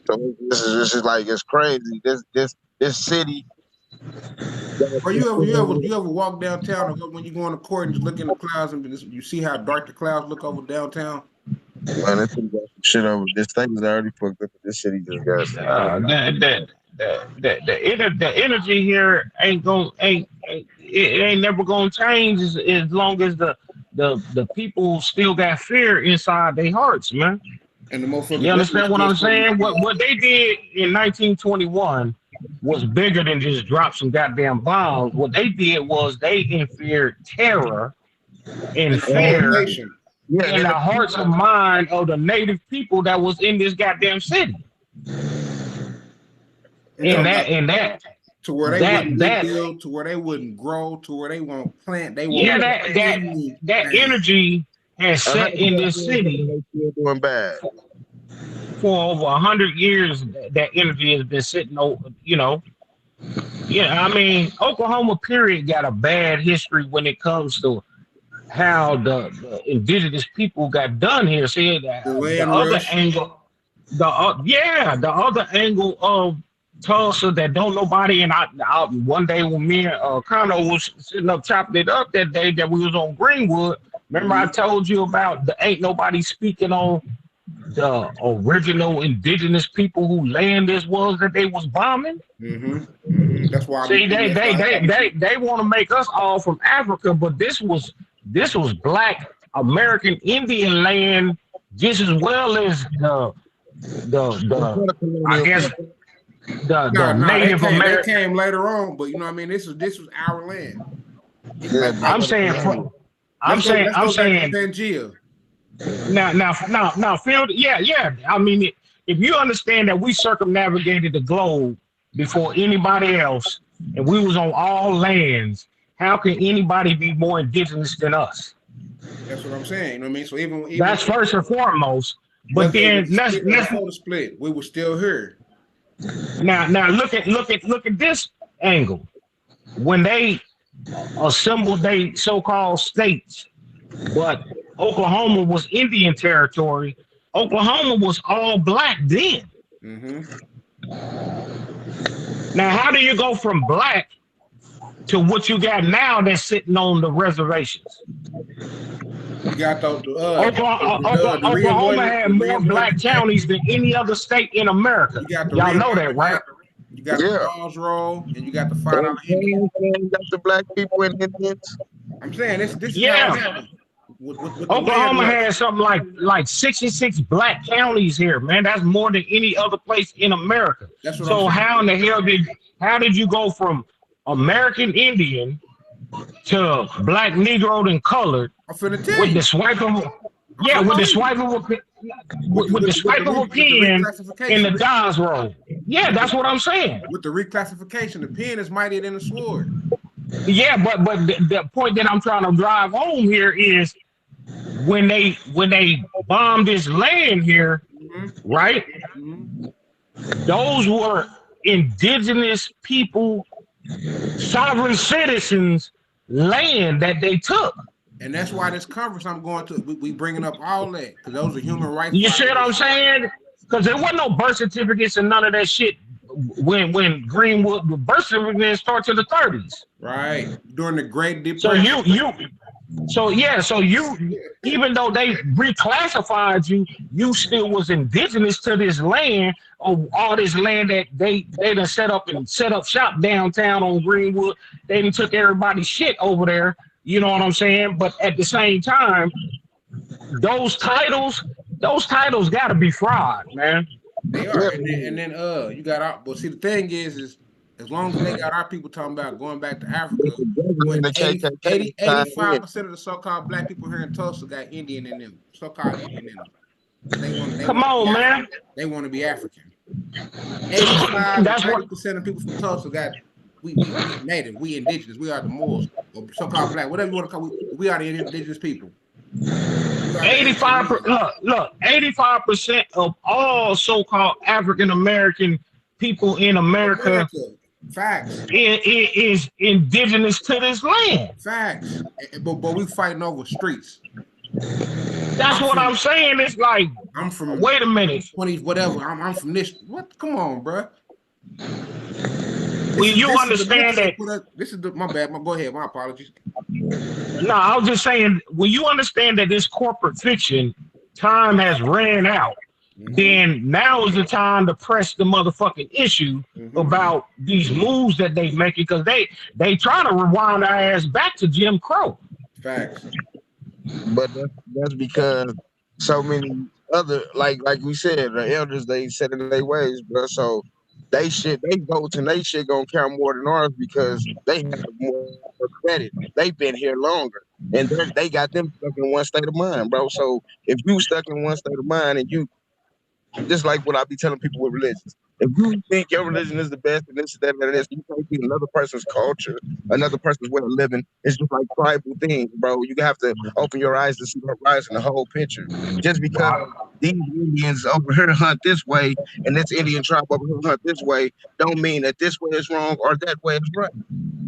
So this is like it's crazy. This city. Or you ever walk downtown, or when you go on the court and just look in the clouds and you see how dark the clouds look over downtown? Man, this city got some shit over. This thing is already fucked up. This city just got some. The energy here it ain't never gonna change as long as the people still got fear inside their hearts, man. And the You motherfuckers definitely understand what still I'm sitting. saying? What they did in 1921 was bigger than just drop some goddamn bombs. What they did was they inferred terror and And the whole fear nation. Yeah, in then the hearts and mind of the native people that was in this goddamn city. And to where they wouldn't that rebuild, to where they wouldn't grow, to where they won't plant, they won't yeah, do that anything. energy has set in this city they still doing bad. for over 100 years. That energy has been sitting over, Yeah, I mean, Oklahoma period got a bad history when it comes to how the indigenous people got done here. See, The the land other rush. angle, the other angle of Tulsa that don't nobody, and I one day when me and Conno was sitting up chopping it up that day that we was on Greenwood. Remember I told you about the ain't nobody speaking on the original indigenous people who land this was that they was bombing. That's why See, that's why they want to make us all from Africa, but this was Black American Indian land just as well as the I guess the no, Native they American. came later on, but you know what I mean. This was our land. Yeah, I'm saying Let's I'm go back to saying Pangea. now, Phil. Yeah. I mean, if you understand that we circumnavigated the globe before anybody else, and we was on all lands, how can anybody be more indigenous than us? That's what I'm saying. You know what I mean? So even That's first and foremost. But whether it was then a split or before the split, we were still here. now look at this angle. When they assembled they so-called states, but Oklahoma was Indian territory. Oklahoma was all Black then. Now, how do you go from Black to what you got now that's sitting on the reservations? You got the Oklahoma had more Black reanointed counties than any other state in America. You got the Y'all know that, realignment right? happening. You got the Dawes Roll, and you got the $5 Indian. got the Black people and Indians. I'm saying this is how it Yeah. happened. With the land Oklahoma rush. has something like 66 Black counties here, man. That's more than any other place in America. That's what So I'm saying. how in the hell did you go from American Indian to Black, Negro, and colored I'm finna tell with you. the swipe of with the swipe of a pen in the Dawes Roll? Yeah, that's what I'm saying. With the reclassification, the pen is mightier than the sword. Yeah, but the point that I'm trying to drive home here is when they bombed this land here, right? Those were indigenous people, sovereign citizens' land that they took. And that's why this conference I'm going to, we bringing up all that because those are human rights. You see what I'm saying? Because there wasn't no birth certificates and none of that shit when Greenwood, the birth certificate starts in the 30s. Right. During the Great Depression. So you even though they reclassified you, you still was indigenous to this land, or all this land that they done set up shop downtown on Greenwood. They done took everybody's shit over there. You know what I'm saying? But at the same time, those titles got to be fraud, man. They are, and then you got our. But see, the thing is as long as they got our people talking about going back to Africa, when 85% of the so-called Black people here in Tulsa got Indian in them, so-called Indian in them. Come on, man. They want to be African. 85% of people from Tulsa got we native, we indigenous, we are the Moors, or so-called Black, whatever you want to call. We are the indigenous people. 85% of all so-called African American people in America Facts. is indigenous to this land. Facts. But we fighting over streets. That's what I'm saying. It's like, I'm from. Wait a minute. 20s, whatever. I'm from this. What? Come on, bro. When you understand that, this is my bad. Go ahead. My apologies. No, I was just saying, when you understand that this corporate fiction time has ran out, then now is the time to press the motherfucking issue about these moves that they making, because they try to rewind our ass back to Jim Crow. Facts. But that's because so many other like we said, the elders, they set in their ways, bro. So they votes and they shit gonna count more than ours because they have more credit. They've been here longer, and they got them stuck in one state of mind, bro. So if you stuck in one state of mind, and you just like what I be telling people with religions. If you think your religion is the best and this, that, and this, you can't be another person's culture, another person's way of living. It's just like tribal things, bro. You have to open your eyes to see the horizon, the whole picture. Just because these Indians over here hunt this way and this Indian tribe over here hunt this way, don't mean that this way is wrong or that way is right.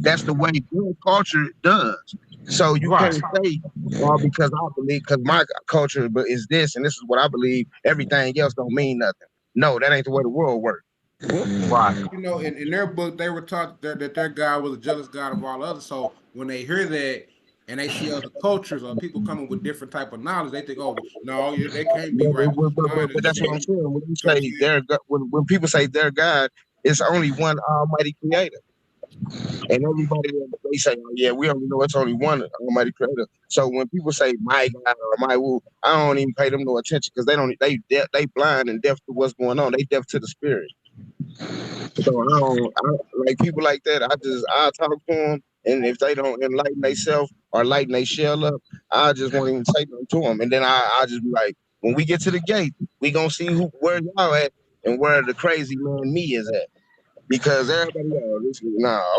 That's the way your culture does. So you can't say, well, because I believe, because my culture is this and this is what I believe, everything else don't mean nothing. No, that ain't the way the world works. Right. You know, in their book, they were taught that their God was a jealous God of all others. So when they hear that and they see other cultures or people coming with different type of knowledge, they think, oh, no, they can't be right. But that's what I'm saying. When you say when people say their God, it's only one Almighty Creator. And everybody, they say, oh, yeah, we only know it's only one Almighty Creator. So when people say my God or my woo, I don't even pay them no attention because they blind and deaf to what's going on. They deaf to the spirit. So I like people like that. I talk to them, and if they don't enlighten themselves or lighten their shell up, I just won't even take them to them. And then I just be like, when we get to the gate, we gonna see where y'all at and where the crazy man me is at. Because everybody else,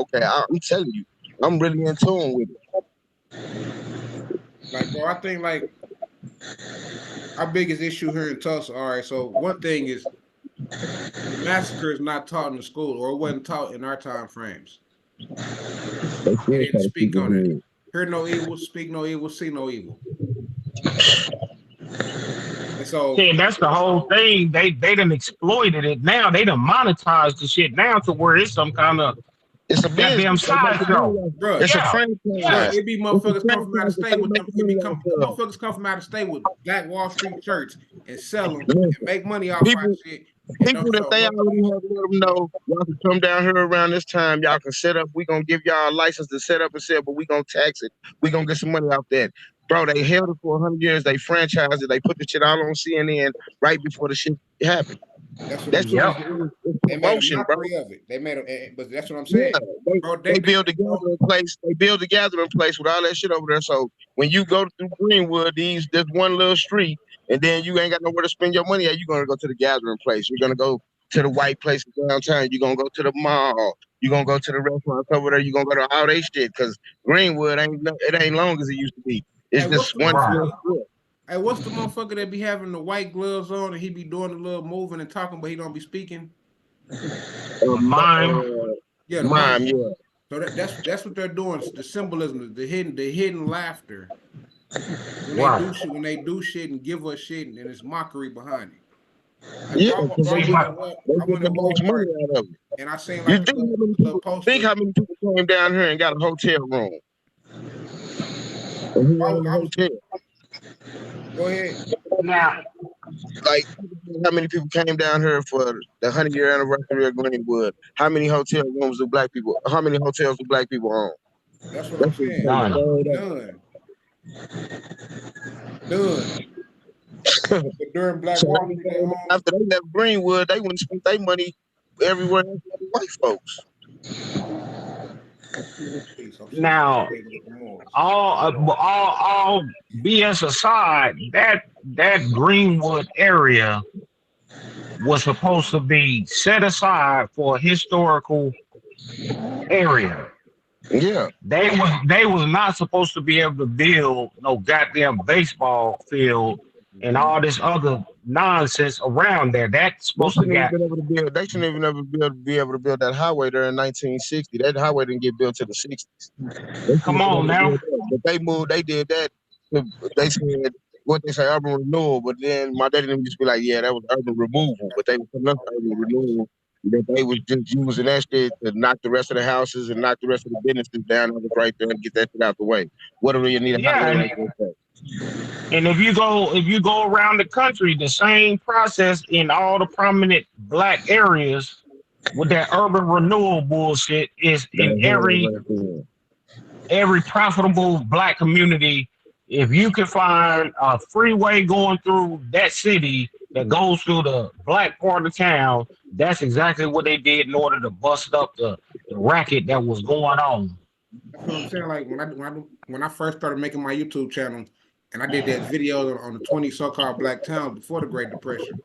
okay, I'm telling you, I'm really in tune with it. Like, bro, I think like our biggest issue here in Tulsa. All right, so one thing is the massacre is not taught in the school, or it wasn't taught in our time frames. They didn't speak on it. Hear no evil, speak no evil, see no evil. And so that's the whole thing. They done exploited it. Now they done monetized the shit now to where it's some kind of goddamn side show. It's a franchise. It be motherfuckers come from out of state with them. Motherfuckers come from out of state with Black Wall Street shirts and sell them and make money off our shit. People that they already have to let them know, y'all can come down here around this time. Y'all can set up. We gonna give y'all a license to set up and sell, but we gonna tax it. We gonna get some money off that. Bro, they held it for 100 years. They franchised it. They put the shit all on CNN right before the shit happened. That's they made a mockery of it. They made but that's what I'm saying. Yeah, they build a gathering place. They build a gathering place with all that shit over there. So when you go through Greenwood, this one little street, and then you ain't got nowhere to spend your money at, you're gonna go to the gathering place. You're gonna go to the white places downtown. You're gonna go to the mall. You're gonna go to the restaurants over there. You're gonna go to all they shit because Greenwood ain't long as it used to be. It's just one. Hey, what's the motherfucker that be having the white gloves on and he be doing a little moving and talking, but he don't be speaking? Mime. Yeah, mime. Yeah. So that's what they're doing. The symbolism, the hidden laughter. When they do shit and give us shit, and it's mockery behind it. Yeah, because they get the most money out of it. And I seen like think how many people came down here and got a hotel room. And he was in the hotel. Go ahead. Now, like, how many people came down here for the 100-year anniversary of Greenwood? How many hotel rooms do black people? How many hotels do black people own? That's what I'm saying. Done. But during Black Wall Street, after they left Greenwood, they wouldn't spend their money everywhere else with white folks. Now, all BS aside, that Greenwood area was supposed to be set aside for a historical area. Yeah, they was not supposed to be able to build no goddamn baseball field and all this other nonsense around there. That's They supposed to shouldn't even get. been able to build. They shouldn't even ever be able to build that highway there in 1960. That highway didn't get built till the 60s. They should Come have been on able to now. build that. But they moved. They did that. They said what they say urban renewal. But then my daddy didn't just be like, yeah, that was urban removal. But they was putting up urban renewal. That they was just using that shit to knock the rest of the houses and knock the rest of the businesses down. I was right there and get that shit out the way. What do you need a Yeah, highway like that for? and if you go around the country, the same process in all the prominent black areas with that urban renewal bullshit is in That highway every right there. every profitable black community. If you can find a freeway going through that city that goes through the black part of town, that's exactly what they did in order to bust up the racket that was going on. That's what I'm saying. Like when I first started making my YouTube channel, and I did that video on the 20 so-called black towns before the Great Depression,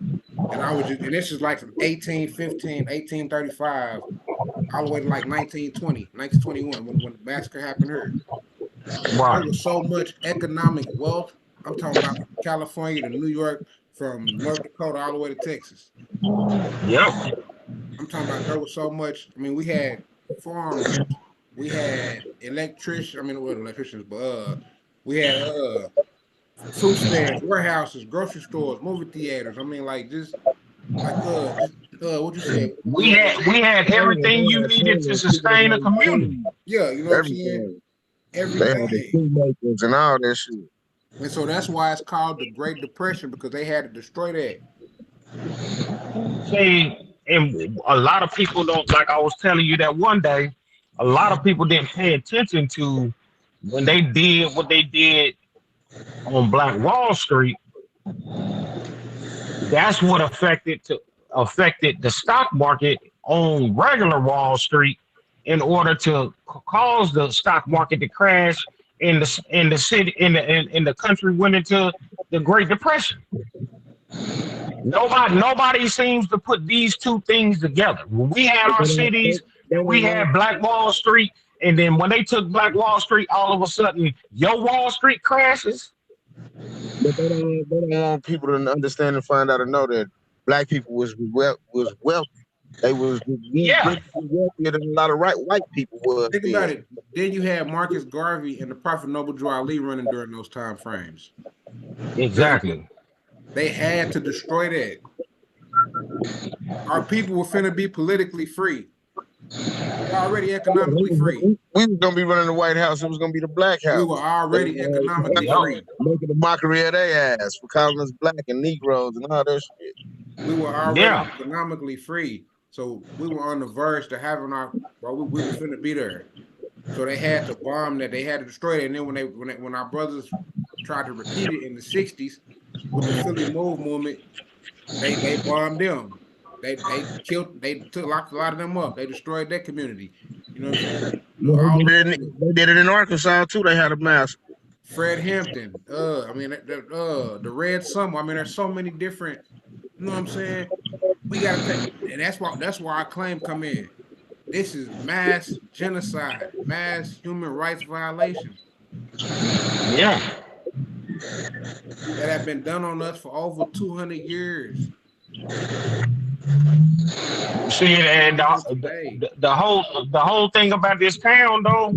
and I was just, and this is like from 1815, 1835, all the way to like 1920, 1921, when the massacre happened here. There Right. was so much economic wealth. I'm talking about from California to New York, from North Dakota all the way to Texas. Yep. I'm talking about there was so much. I mean, we had farmers, we had electricians. I mean, well, electricians, but we had fruit stands, warehouses, grocery stores, movie theaters. I mean, like what you said? We had everything you needed to sustain a community. Yeah, you know what I'm saying? Everything. They had the Everything. shoemakers and all that shit. And so that's why it's called the Great Depression, because they had to destroy that. See, and a lot of people don't, like I was telling you that one day, a lot of people didn't pay attention to when they did what they did on Black Wall Street. That's what affected the stock market on regular Wall Street in order to cause the stock market to crash in the city in the country went into the Great Depression. Nobody seems to put these two things together. When we had our cities and we had Black Wall Street, and then when they took Black Wall Street, all of a sudden your Wall Street crashes. But they don't want people to understand and find out and know that black people was wealthy. They was Yeah, wealthier than a lot of white people was Think then. about it. Then you had Marcus Garvey and the Prophet Noble Drew Ali running during those time frames. exactly. They had to destroy that. Our people were finna be politically free. We're already economically free. We was gonna be running the White House. It was gonna be the Black We House. were already economically Yep. free. Making a mockery of their ass for calling us black and Negroes and all that shit. We were already Yeah. economically free. So we were on the verge to having we were finna be there. So they had to bomb that. They had to destroy it. And then when our brothers tried to repeat it in the 60s with the Philly Move movement, they bombed them. They took a lot of them up. They destroyed that community. You know what I'm saying? Yeah, they did it in Arkansas too. They had a massacre. Fred Hampton. I mean the Red Summer. I mean, there's so many different. You know what I'm saying? We gotta take, and that's why our claim come in. This is mass genocide, mass human rights violations Yeah. that have been done on us for over 200 years. See, and the whole thing about this town though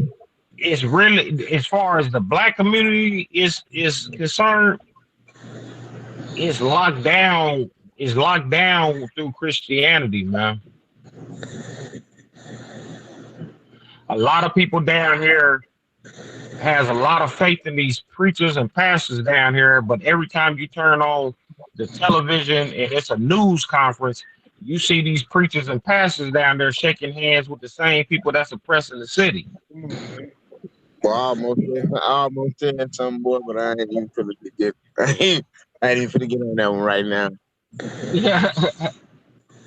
is really, as far as the black community is concerned, is locked down. Is locked down through Christianity, man. A lot of people down here has a lot of faith in these preachers and pastors down here, but every time you turn on the television and it's a news conference, you see these preachers and pastors down there shaking hands with the same people that's oppressing the city. Come on, man. Well, I almost said something more, but I ain't even finna get. I ain't even finna get on that one right now. Yeah.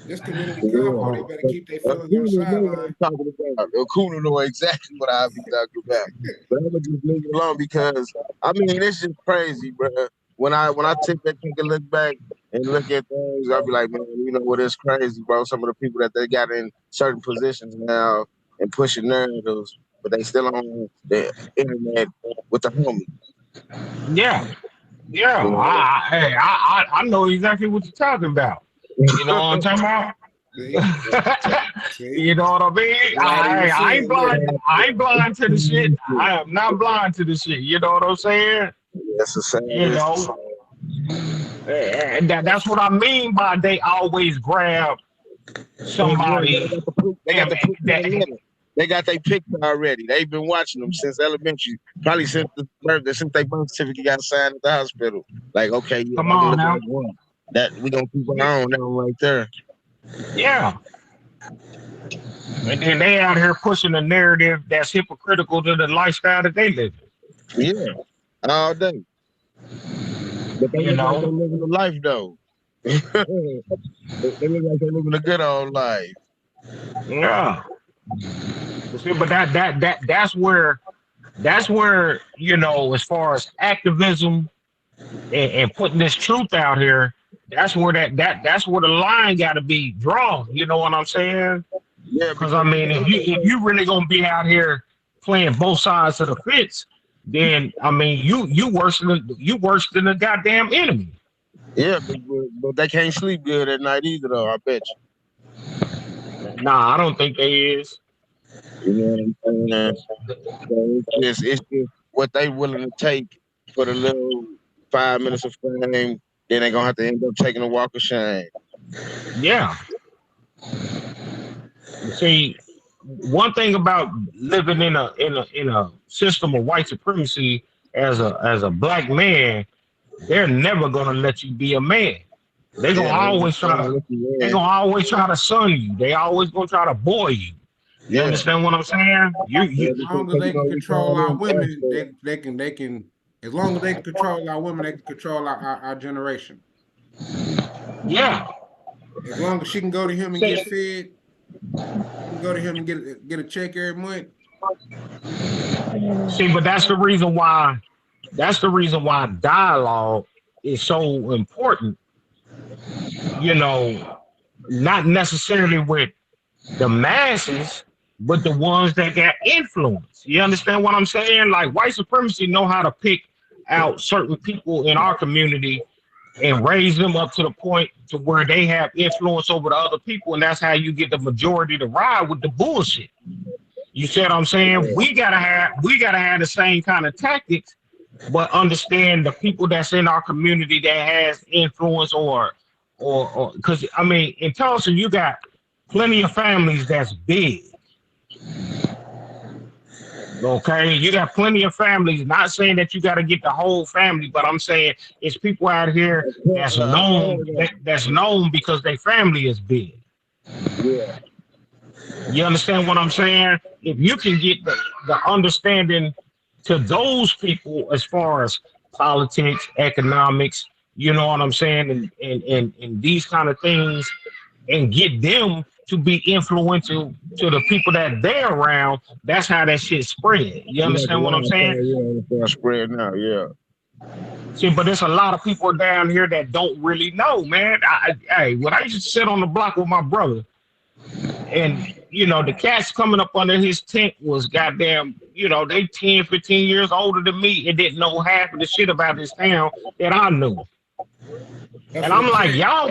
This community convo, they Yeah. better keep their feelings on the Akuna know what sideline. I'm talking about. Akuna know exactly what I'll be talking about. But I'm gonna just leave it alone because I mean it's just crazy, bro. When I take a look back and look at things, I'll be like, man, you know what? It's crazy, bro. Some of the people that they got in certain positions now and pushing narratives, but they still on the internet with the homie. Yeah. Yeah, I know exactly what you're talking about. You know what I'm talking about? See, see, You know what I mean? without even I ain't seeing, look. blind. I ain't blind to the shit. I am not blind to the shit. You know what I'm saying? That's the You saddest. know, and that's what I mean by they always grab somebody They got and the proof in that. the letter. They got their picture already. They've been watching them since elementary, probably since the birthday, since their birth certificate got signed at the hospital. Like, okay, yeah, Come that on look now. like one. That we gonna keep our own now right there. Yeah. And then they out here pushing a narrative that's hypocritical to the lifestyle that they live Yeah, all day. But they in. You look like they know? living a life though. They look like they living a good old life. Yeah. See, but that's where, you know, as far as activism and putting this truth out here, that's where that's where the line got to be drawn. You know what I'm saying? Yeah, Because I because mean, if you really gonna be out here playing both sides of the fence, then I mean, you worse than the goddamn enemy. yeah, but they can't sleep good at night either though. I bet Nah, I don't think they is. you. You know what I'm saying? So it's just what they willing to take for the little 5 minutes of fame. Then they gonna have to end up taking a walk of shame. Yeah. See, one thing about living in a system of white supremacy as a black man, they're never gonna let you be a man. They're gonna Yeah, they always try understand to what you they're read. gonna always try to son you. They always gonna try to boy you. You Yeah, understand what I'm saying? yeah, As because long as they you can know we control call our them women, gangsters. they can. As long as they can control our women, they can control our generation. Yeah. As long as she can go to him and get See, fed, she can go to him and get a check every month. but that's the reason why dialogue is so important, you know, not necessarily with the masses, but the ones that got influence. You understand what I'm saying? Like white supremacy know how to pick out certain people in our community and raise them up to the point to where they have influence over the other people, and that's how you get the majority to ride with the bullshit. You see what I'm saying? We gotta have the same kind of tactics, but understand the people that's in our community that has influence or because I mean in Tulsa you got plenty of families that's big. Okay, you got plenty of families. Not saying that you got to get the whole family, but I'm saying it's people out here that's known that's known because their family is big. Yeah, You understand what I'm saying? If you can get the understanding to those people as far as politics, economics, you know what I'm saying, and these kind of things, and get them to be influential to the people that they're around, that's how that shit spread. You you like a understand what I'm wild saying? fire, yeah, it's spread now, yeah. See, but there's a lot of people down here that don't really know, man. Hey, when I used to sit on the block with my brother, and you know the cats coming up under his tent was goddamn, you know, they 10, 15 years older than me and didn't know half of the shit about this town that I knew. That's And what I'm I'm like, saying. y'all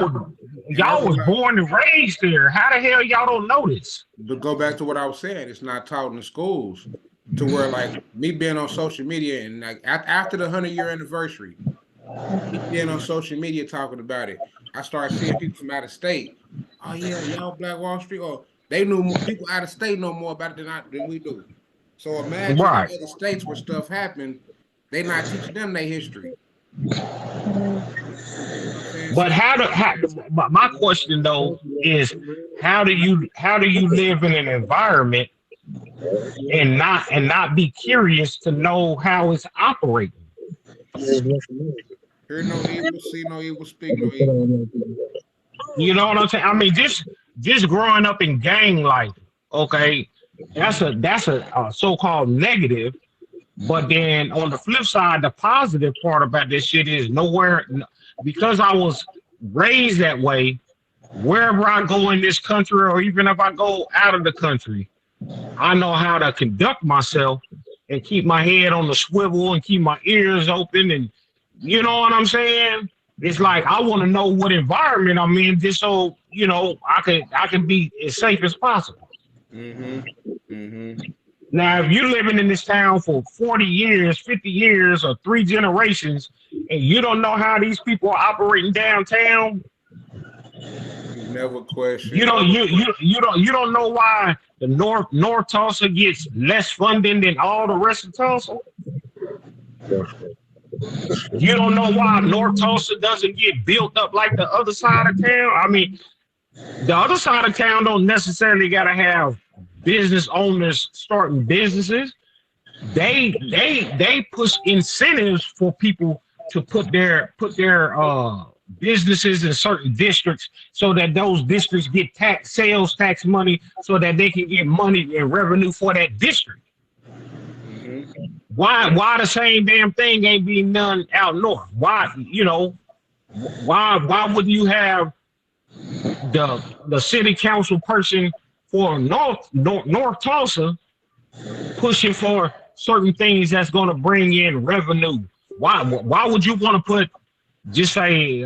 And that's y'all was what I born and raised here. How the hell y'all don't know this? to go back to what I was saying. It's not taught in the schools to where like me being on social media and like after the 100-year anniversary, me being on social media talking about it, I started seeing people from out of state. Oh yeah, y'all Black Wall Street. Or they knew people out of state know more about it than we do. So imagine in Right. other states where stuff happened, they not teaching them their history. You know what I'm saying? But So my question though is how do you live in an environment and not be curious to know how it's operating? hear no evil, see no evil, speak no evil. You know what I'm saying? I mean, just growing up in gang life, okay, that's a so-called negative. But then on the flip side, the positive part about this shit is because I was raised that way. Wherever I go in this country, or even if I go out of the country, I know how to conduct myself and keep my head on the swivel and keep my ears open and You know what I'm saying? It's like I want to know what environment I'm in, just so I can be as safe as possible. Now, if you're living in this town for 40 years, 50 years, or 3 generations, and you don't know how these people are operating downtown, You never question. You don't know why the North Tulsa gets less funding than all the rest of Tulsa. You don't know why North Tulsa doesn't get built up like the other side of town. I mean, the other side of town don't necessarily gotta have business owners starting businesses. They push incentives for people to put their businesses in certain districts so that those districts get sales tax money so that they can get money and revenue for that district. Why the same damn thing ain't being done out north? Why wouldn't you have the city council person for North Tulsa pushing for certain things that's going to bring in revenue? Why would you want to put just a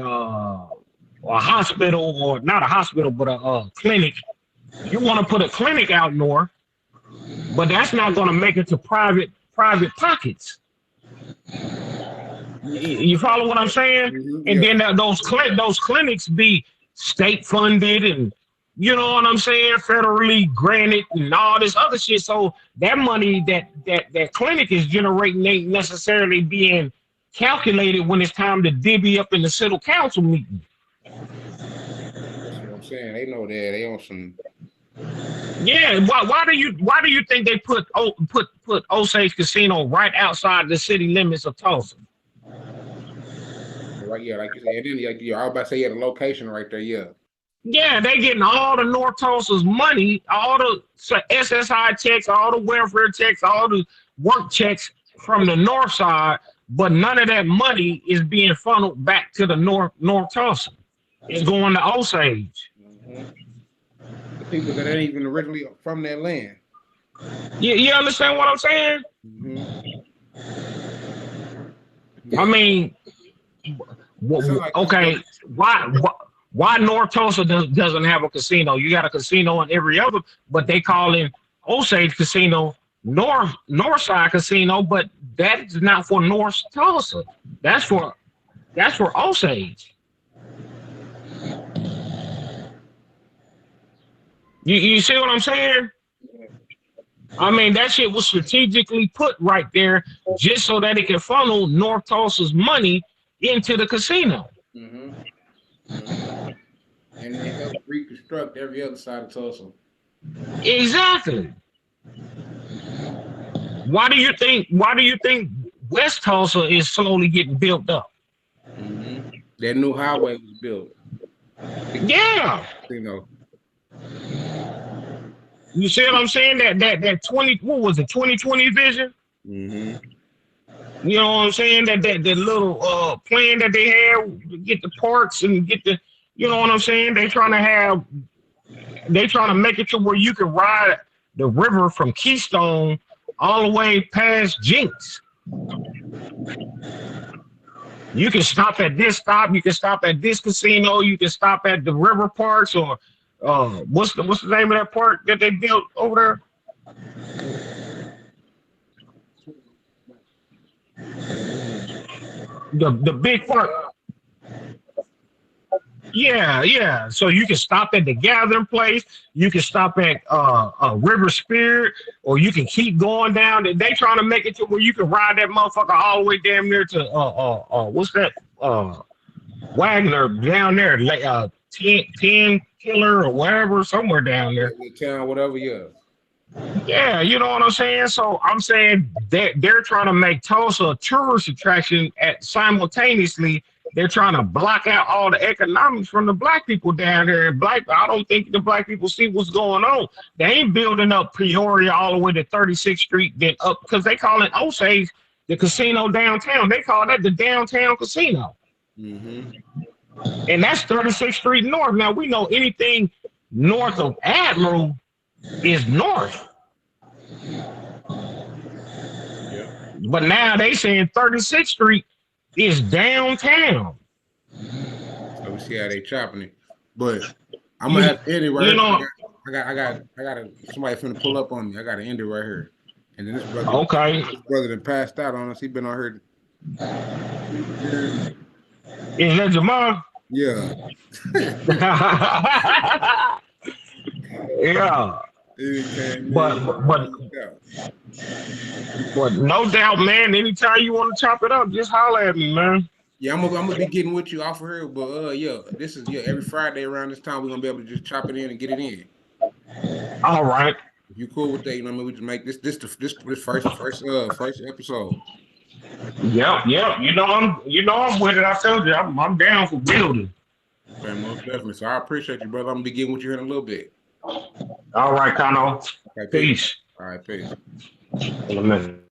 hospital, or not a hospital but a clinic? You want to put a clinic out north, but that's not going to make it to private pockets. You follow what I'm saying? And then those clinics be state funded, and you know what I'm saying, federally granted and all this other shit. So that money that clinic is generating ain't necessarily being calculated when it's time to divvy up in the city council meeting. That's what I'm saying. They know that they on some. Yeah, why do you think they put Osage Casino right outside the city limits of Tulsa? Right, yeah, like you said, and then I was about to say, the location right there, yeah. Yeah, they getting all the North Tulsa's money, all the SSI checks, all the welfare checks, all the work checks from the north side, but none of that money is being funneled back to the North Tulsa. It's going to Osage. The people that ain't even originally from that land. You understand what I'm saying? I mean, okay, why North Tulsa doesn't have a casino? You got a casino in every other, but they call it Osage Casino North Side Casino, but that's not for North Tulsa. That's for Osage. You see what I'm saying? I mean, that shit was strategically put right there just so that it can funnel North Tulsa's money into the casino. And they help reconstruct every other side of Tulsa. Exactly. Why do you think West Tulsa is slowly getting built up? That new highway was built. Yeah. You see what I'm saying? That 2020 vision? You know what I'm saying? That little plan that they had to get the parks and get the, you know what I'm saying? They trying to make it to where you can ride the river from Keystone all the way past Jinx. You can stop at this stop, you can stop at this casino, you can stop at the river parks, or what's the name of that park that they built over there? The big park. Yeah. So you can stop at the Gathering Place, you can stop at River Spirit, or you can keep going down. They trying to make it to where you can ride that motherfucker all the way damn near to what's that Wagner down there, like 10 Killer or wherever, somewhere down there. The town, whatever, yeah. Yeah, you know what I'm saying? So I'm saying they're trying to make Tulsa a tourist attraction simultaneously. They're trying to block out all the economics from the black people down there. And I don't think the black people see what's going on. They ain't building up Peoria all the way to 36th Street, then up, because they call it Osage, the casino downtown. They call that the downtown casino. And that's 36th Street North. Now, we know anything north of Admiral is north. But now they saying 36th Street is downtown. So we see how they chopping it. But I'm gonna have to end it right here. I got somebody finna pull up on me. I gotta end it right here. And then this brother that passed out on us. He been on here. Is that Jamal? Yeah. Yeah. But no doubt, man. Anytime you want to chop it up, just holler at me, man. Yeah, I'm gonna be getting with you off of here. But yeah, this is every Friday around this time we're gonna be able to just chop it in and get it in. All right. If you cool with that, you know what I mean. We just make this first episode. Yep. You know I'm with it. I told you I'm down for building. Okay, most definitely. So I appreciate you, brother. I'm gonna be getting with you here in a little bit. All right, Kano. Okay, Peace. All right, peace. In a minute.